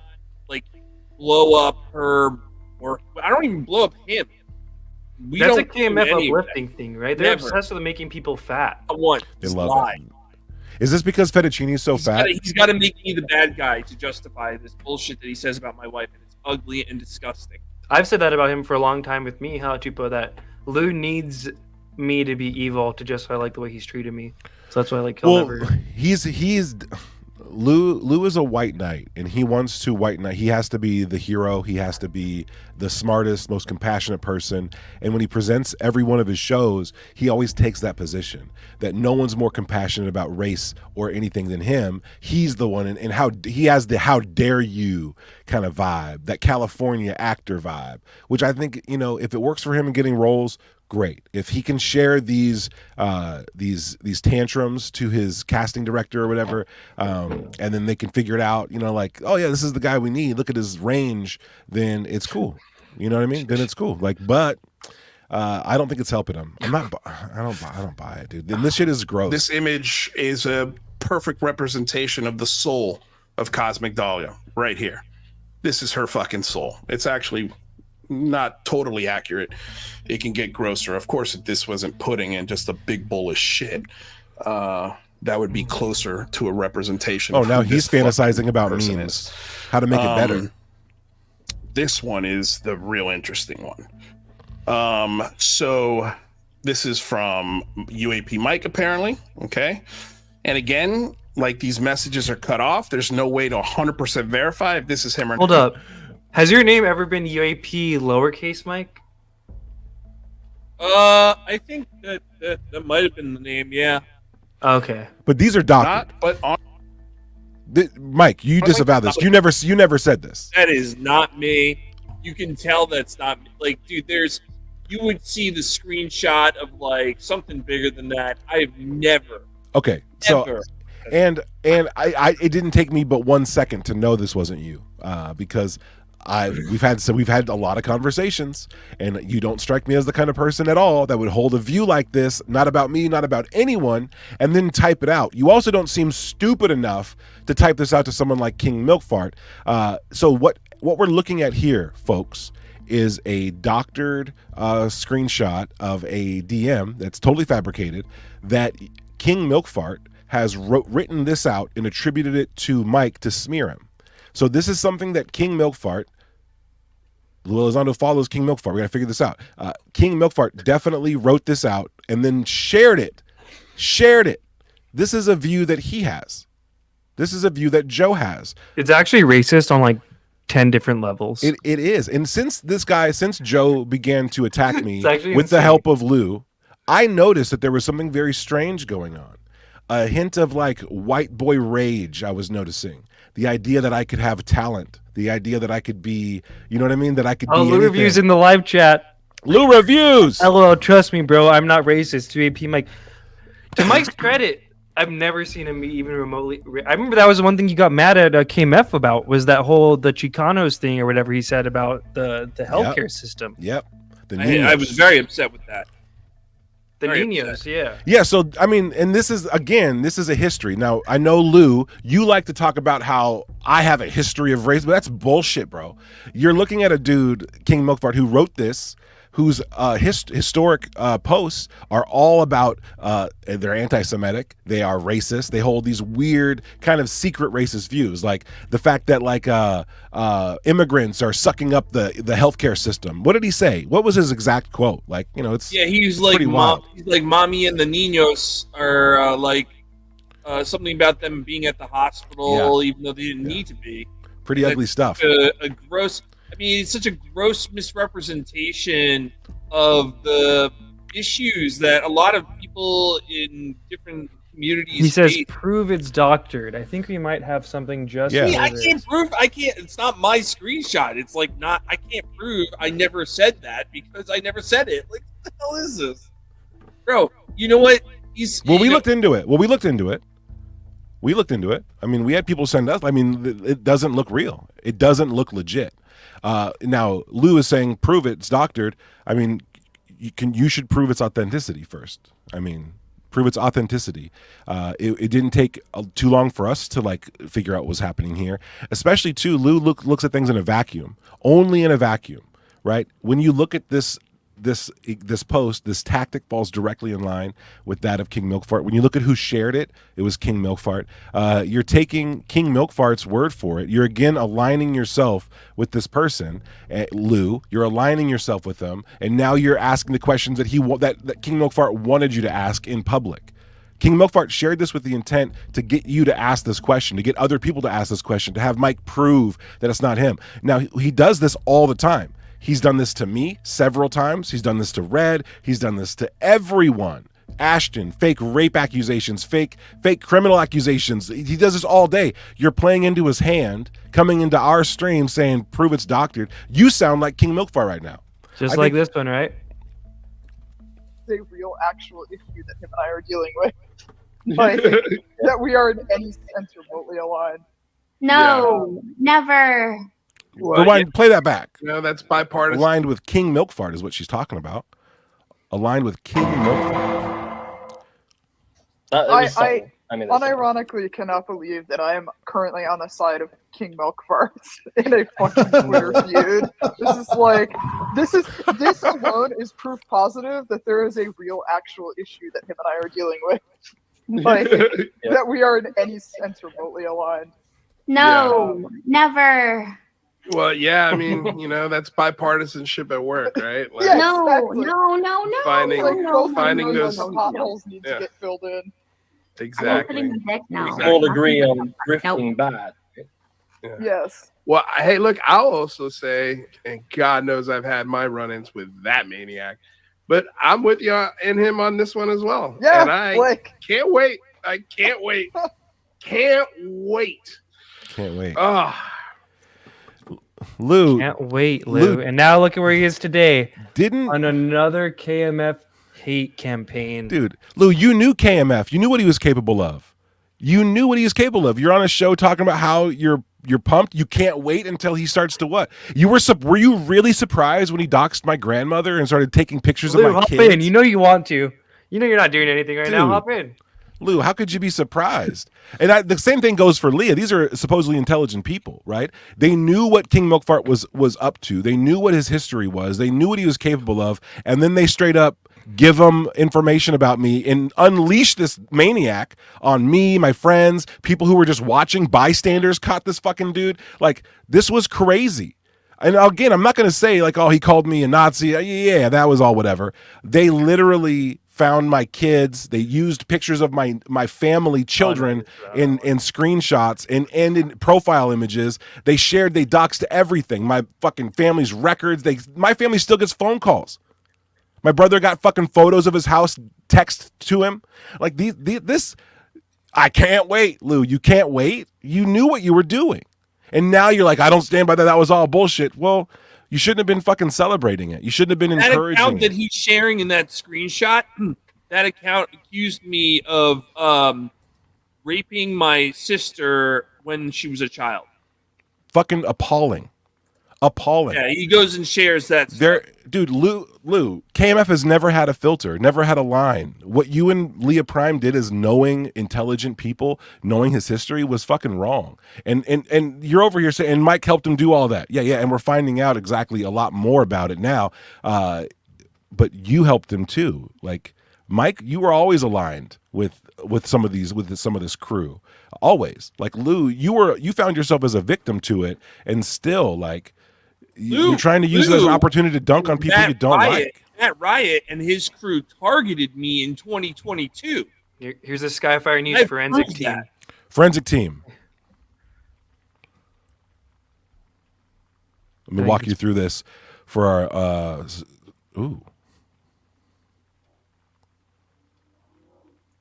blow up her, or I don't even blow up him. That's a KMF uplifting thing, right? They're obsessed with making people fat. They love it. Is this because fettuccine is so fat? He's got to make me the bad guy to justify this bullshit that he says about my wife, and it's ugly and disgusting. I've said that about him for a long time with me, Tupa, that Lou needs me to be evil to justify the way he's treated me. So that's why he'll never. He's Lou is a white knight, and he wants to white knight. He has to be the hero. He has to be the smartest, most compassionate person. And when he presents every one of his shows, he always takes that position that no one's more compassionate about race or anything than him. He's the one, and how he has the "how dare you" kind of vibe, that California actor vibe, which I think, if it works for him in getting roles, great. If he can share these tantrums to his casting director or whatever, and then they can figure it out, oh yeah, this is the guy we need, look at his range, then it's cool. You know what I mean? Then it's cool. But I don't think it's helping him. I don't buy it, dude. And this shit is gross. This image is a perfect representation of the soul of Cosmic Dahlia right here. This is her fucking soul. It's actually not totally accurate. It can get grosser. Of course, if this wasn't pudding in just a big bowl of shit, that would be closer to a representation. Oh, now he's fantasizing about memes. How to make it better. This one is the real interesting one. So this is from UAP Mike, apparently. Okay. And again, these messages are cut off. There's no way to 100% verify if this is him or not. Hold up. Has your name ever been UAP lowercase, Mike? I think that might have been the name, yeah. Okay. But these are doctored. Mike, you disavow this. You never said this. That is not me. You can tell that's not me. Dude, you would see the screenshot of something bigger than that. I've never. Okay. So And I it didn't take me but 1 second to know this wasn't you, because we've had a lot of conversations, and you don't strike me as the kind of person at all that would hold a view like this, not about me, not about anyone, and then type it out. You also don't seem stupid enough to type this out to someone like King Milkfart. So what we're looking at here, folks, is a doctored screenshot of a DM that's totally fabricated, that King Milkfart has written this out and attributed it to Mike to smear him. So this is something that King Milkfart, Lou Elizondo follows King Milkfart. We got to figure this out. King Milkfart definitely wrote this out and then shared it. This is a view that he has. This is a view that Joe has. It's actually racist on like 10 different levels. It is. And since Joe began to attack me with insane. the help of Lou, I noticed that there was something very strange going on. A hint of like white boy rage I was noticing. The idea that I could have talent. The idea that I could be, you know what I mean? That I could be Lou anything. reviews in the live chat. Lou reviews. LOL, trust me, bro. I'm not racist. 2AP Mike. To Mike's credit, I've never seen him be even remotely. I remember that was the one thing you got mad at KMF about, was that whole the Chicanos thing or whatever he said about the healthcare system. Yep. I was very upset with that. The Very Ninos, upset. yeah. Yeah, so I mean, and this is a history. Now, I know Lou, you like to talk about how I have a history of race, but that's bullshit, bro. You're looking at a dude, King Milkfart, who wrote this, whose historic posts are all about they're anti-Semitic, they are racist, they hold these weird kind of secret racist views, like the fact that like immigrants are sucking up the healthcare system. What did he say? What was his exact quote? Like, you know, it's He's it's pretty wild. he's like mommy and the Ninos are something about them being at the hospital, even though they didn't need to be. Pretty ugly stuff. A gross. I mean, it's such a gross misrepresentation of the issues that a lot of people in different communities. He says, face. "Prove it's doctored." I think we might have something just. Yeah, for I this. can't prove. I can't. It's not my screenshot. It's like not. I can't prove I never said that because I never said it. Like, what the hell is this, bro? You know what? We looked into it. We looked into it. I mean, we had people send us. I mean, it doesn't look real. It doesn't look legit. Now, Lou is saying, prove it, it's doctored. I mean, you should prove its authenticity first. I mean, prove its authenticity. It didn't take too long for us to like figure out what was happening here. Especially too, Lou looks at things in a vacuum, only in a vacuum, right? When you look at this post, this tactic falls directly in line with that of King Milkfart. When you look at who shared it, it was King Milkfart. You're taking King Milkfart's word for it. You're again aligning yourself with this person, Lou. You're aligning yourself with them, and now you're asking the questions that that King Milkfart wanted you to ask in public. King Milkfart shared this with the intent to get you to ask this question, to get other people to ask this question, to have Mike prove that it's not him. Now, he does this all the time. He's done this to me several times. He's done this to Red. He's done this to everyone. Ashton, fake rape accusations, fake criminal accusations. He does this all day. You're playing into his hand, coming into our stream saying, prove it's doctored. You sound like King Milkfart right now. Just like this one, right? A real actual issue that him and I are dealing with. Like, that we are in any sense remotely aligned. No, never. Rewind, play that back. No, that's bipartisan. Aligned with King Milkfart is what she's talking about. Aligned with King Milkfart. I unironically cannot believe that I am currently on the side of King Milkfart in a fucking Twitter feud. This alone is proof positive that there is a real actual issue that him and I are dealing with. Like, that we are in any sense remotely aligned. No, never. Well, yeah, I mean, you know, that's bipartisanship at work, right? Like, Yeah, No, exactly. no. finding those potholes need to get filled in. Exactly. I'm opening the deck now. We all agree on drifting bad. Yeah. Yes. Well, hey, look, I'll also say, and God knows I've had my run-ins with that maniac, but I'm with you and him on this one as well. Yeah, and I can't wait. I can't wait. Can't wait. Can't wait. Oh, Lou. Can't wait, Lou. And now look at where he is today. Didn't on another KMF hate campaign. Dude, Lou, you knew KMF. You knew what he was capable of. You knew what he was capable of. You're on a show talking about how you're pumped. You can't wait until he starts to what? Were you really surprised when he doxed my grandmother and started taking pictures Lou, of my hop kids? in. You know you want to. You know you're not doing anything right now. Dude. Hop in. Lou, how could you be surprised? And the same thing goes for Leah. These are supposedly intelligent people, right? They knew what King Milkfart was up to. They knew what his history was. They knew what he was capable of. And then they straight up give him information about me and unleash this maniac on me, my friends, people who were just watching, bystanders caught this fucking dude. Like, this was crazy. And again, I'm not going to say like, oh, he called me a Nazi. Yeah, that was all whatever. They literally found my kids. They used pictures of my family children in screenshots and in profile images. They doxed everything. My fucking family's records. My family still gets phone calls. My brother got fucking photos of his house text to him. Like this, I can't wait, Lou. You can't wait. You knew what you were doing. And now you're like, I don't stand by that. That was all bullshit. Well, you shouldn't have been fucking celebrating it. You shouldn't have been encouraging That account it. that he's sharing in that screenshot, that account accused me of raping my sister when she was a child. Fucking appalling. Yeah, he goes and shares that stuff. Dude, Lou, KMF has never had a filter, never had a line. What you and Leah Prime did is knowing intelligent people, knowing his history was fucking wrong. And you're over here saying, and Mike helped him do all that. Yeah, and we're finding out exactly a lot more about it now. But you helped him too. Like, Mike, you were always aligned with some of this crew. Always. Like, Lou, you found yourself as a victim to it, and still like you're trying to use it as an opportunity to dunk on people you don't like. That Riot and his crew targeted me in 2022. Here's a Skyfire News forensic team. Forensic team. Let me walk you through this for our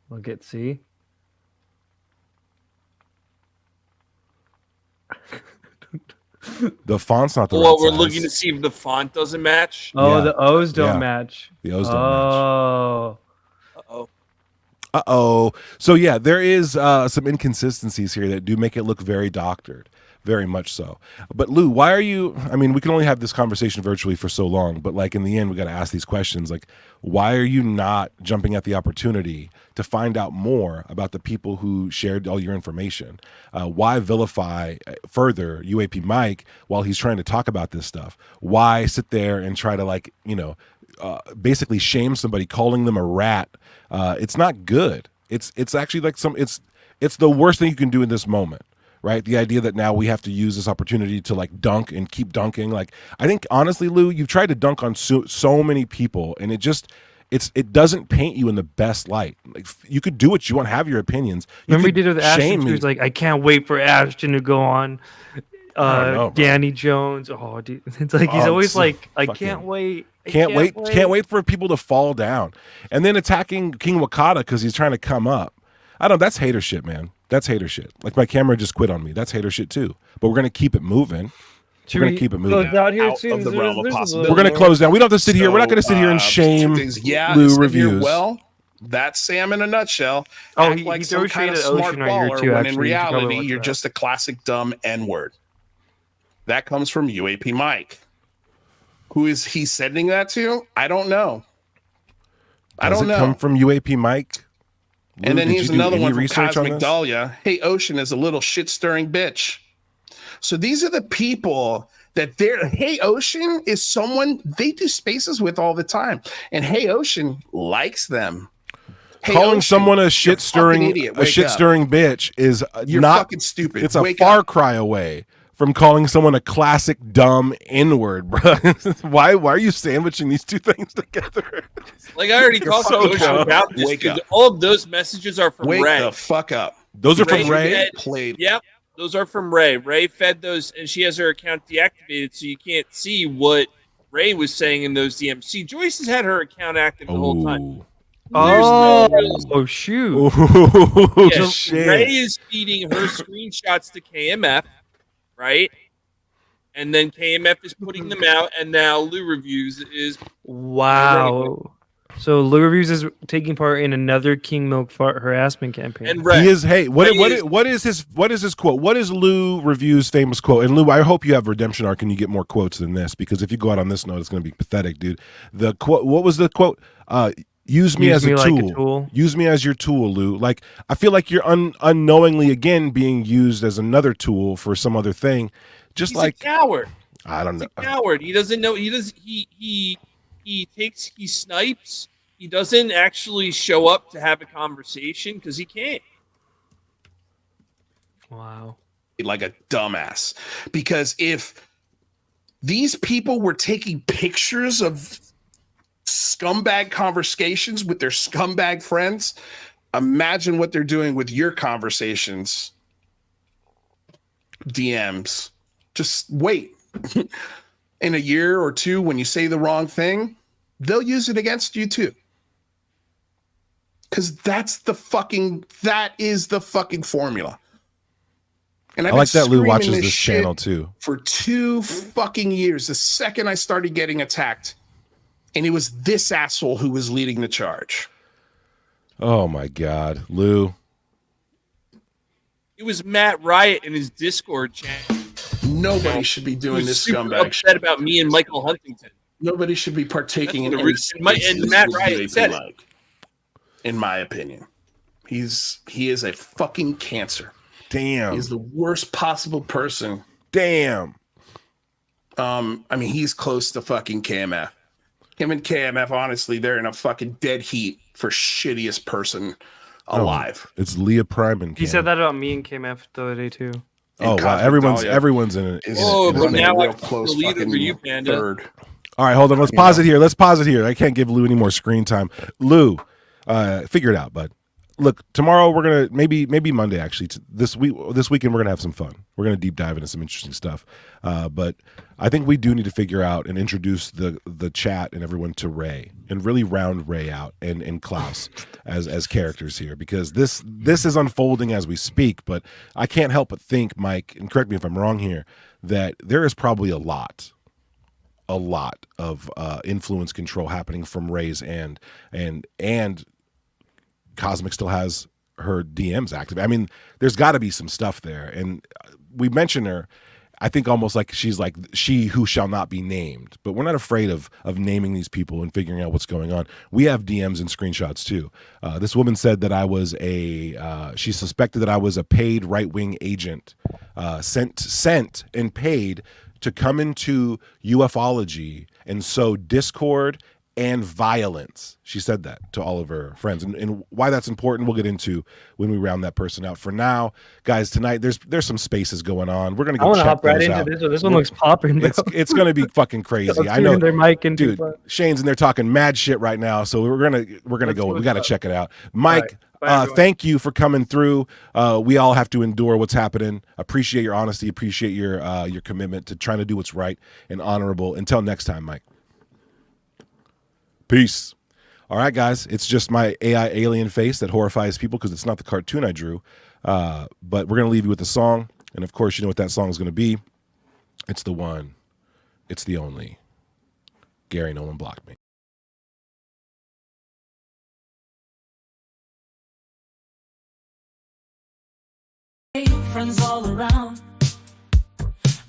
We'll get see. The font's not the Well, right we're size. looking to see if the font doesn't match. Oh, Yeah. the O's don't Yeah. match. The O's don't match. Uh-oh. Uh-oh. So yeah, there is some inconsistencies here that do make it look very doctored. Very much so. But Lou, why are you, I mean, we can only have this conversation virtually for so long, but like in the end, we got to ask these questions. Like, why are you not jumping at the opportunity to find out more about the people who shared all your information? Why vilify further UAP Mike while he's trying to talk about this stuff? Why sit there and try to like, basically shame somebody, calling them a rat? It's not good. It's actually like it's the worst thing you can do in this moment. Right, the idea that now we have to use this opportunity to like dunk and keep dunking. Like, I think honestly, Lou, you've tried to dunk on so many people, and it doesn't paint you in the best light. Like, you could do what you want, have your opinions. Remember he did it with Ashton. He was like, I can't wait for Ashton to go on. Danny Jones. Oh, dude. It's like he's always like, I can't wait. Can't wait for people to fall down, and then attacking King Wakata because he's trying to come up. That's hater shit, man. That's hater shit. Like, my camera just quit on me. That's hater shit too. But we're gonna keep it moving. We're gonna keep it moving. Out of the realm of possibility. We're gonna close down. We don't have to sit here. We're not gonna sit here and shame Lou reviews. Well, that's Sam in a nutshell. Oh, Act he like threw some kind of shade at smart Ocean right here baller too, when actually. in You should probably reality watch you're that. just a classic dumb N-word. That comes from UAP Mike. Who is he sending that to? I don't know. Does it come from UAP Mike? Lou, And then did here's you do another any one from research on Cosmic this? Dahlia. Hey, Ocean is a little shit-stirring bitch. So these are the people that Hey Ocean is someone they do spaces with all the time. And Hey Ocean likes them. Hey, Calling Ocean, someone a you're shit fucking stirring idiot. Wake up. bitch is You're not fucking stupid. It's a Wake far up. cry away from calling someone a classic dumb N-word, bro. Why are you sandwiching these two things together? Like, I already talked to Ocean dumb. about this. Wake Dude. up. All of those messages are from Wake Ray. the fuck up. Those are from Ray? Played. Yep, those are from Ray. Ray fed those, and she has her account deactivated, so you can't see what Ray was saying in those DMs. See, Joyce has had her account active the whole time. Oh, shoot. Yeah, shit. Ray is feeding her screenshots to KMF, right? And then KMF is putting them out, and now Lou Reviews is Wow. So Lou Reviews is taking part in another King Milk harassment campaign. And He is. Hey, what is his quote? What is Lou Review's famous quote? And Lou, I hope you have redemption arc and you get more quotes than this, because if you go out on this note, it's going to be pathetic, dude. The quote. What was the quote? Use me as a tool. Use me as your tool, Lou. Like, I feel like you're unknowingly again being used as another tool for some other thing. Just He's like a coward. I don't know. He's a coward. He doesn't know. He snipes. He doesn't actually show up to have a conversation because he can't. Wow. Like a dumbass. Because if these people were taking pictures of scumbag conversations with their scumbag friends, imagine what they're doing with your conversations, DMs. Just wait. In a year or two, when you say the wrong thing, they'll use it against you too. Because that is the fucking formula. And I like that Lou watches this channel too. For 2 fucking years, the second I started getting attacked, and it was this asshole who was leading the charge. Oh my God, Lou. It was Matt Riot in his Discord channel. Nobody should be doing this scumbag upset shit. about me and Michael Huntington. Nobody should be partaking in and Matt Riot said it. Like, in my opinion, he is a fucking cancer. Damn, he's the worst possible person. Damn. I mean, he's close to fucking KMF. Him and KMF, honestly, they're in a fucking dead heat for shittiest person alive. Oh, it's Leah Prime and He said that about me and KMF the other day too. Oh wow, everyone's in it. But now real I'm close the lead fucking over you, Panda. third. All right, hold on. Let's pause it here. Let's pause it here. I can't give Lou any more screen time. Lou, figure it out, bud. Look, tomorrow we're gonna maybe Monday actually. This weekend we're gonna have some fun. We're gonna deep dive into some interesting stuff. But I think we do need to figure out and introduce the chat and everyone to Ray and really round Ray out and Klaus as characters here, because this is unfolding as we speak. But I can't help but think, Mike, and correct me if I'm wrong here, that there is probably a lot of influence control happening from Ray's end, and Cosmic still has her DMs active. I mean, there's got to be some stuff there, and we mention her, I think, almost like she's like she who shall not be named, but we're not afraid of naming these people and figuring out what's going on. We have DMs and screenshots too. This woman said that I was she suspected that I was a paid right-wing agent, sent and paid to come into ufology and sow discord and violence. She said that to all of her friends, and why that's important we'll get into when we round that person out. For now, guys, tonight there's some spaces going on. We're gonna go check hop right those into out. this one. This one looks popping. It's gonna be fucking crazy. I know, dude. Shane's in there talking mad shit right now, so we're gonna go. We got to check it out. Mike, thank you for coming through. We all have to endure what's happening. Appreciate your honesty. Appreciate your commitment to trying to do what's right and honorable. Until next time, Mike. Peace. All right, guys. It's just my AI alien face that horrifies people because it's not the cartoon I drew. But we're going to leave you with a song. And, of course, you know what that song is going to be. It's the one. It's the only. Gary, no one blocked me. Friends all around.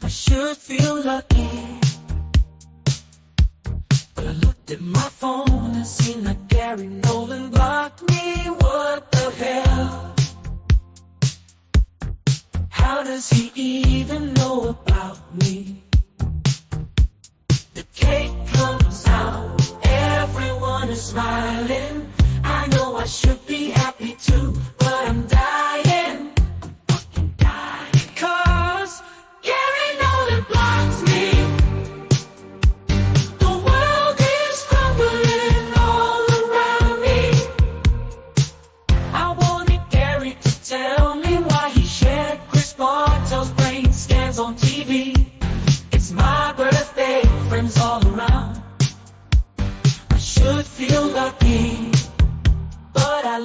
I should feel lucky. But I looked at my phone and seen that Gary Nolan blocked me. What the hell? How does he even know about me? The cake comes out, everyone is smiling. I know I should be happy too, but I'm dying. Cause Gary Nolan blocks me. The world is crumbling all around me. I wanted Gary to tell me why he shared Chris Bartell's brain scans on TV. It's my birthday, friends all around. I should feel lucky, but I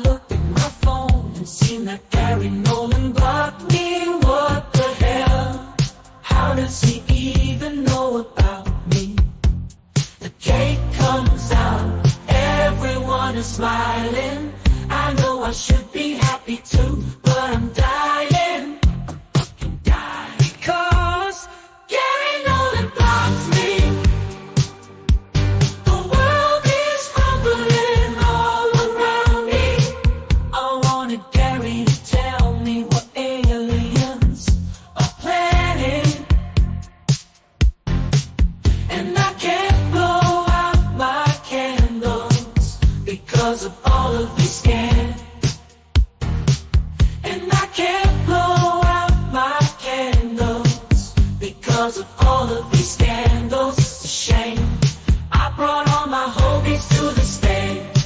I should be happy too, but I'm dying. Because getting old and blocks me. The world is crumbling all around me. I wanted Gary to tell me what aliens are planning. And I can't blow out my candles because of all of these scans. And I can't blow out my candles because of all of these scandals. It's a shame I brought all my homies to the stage.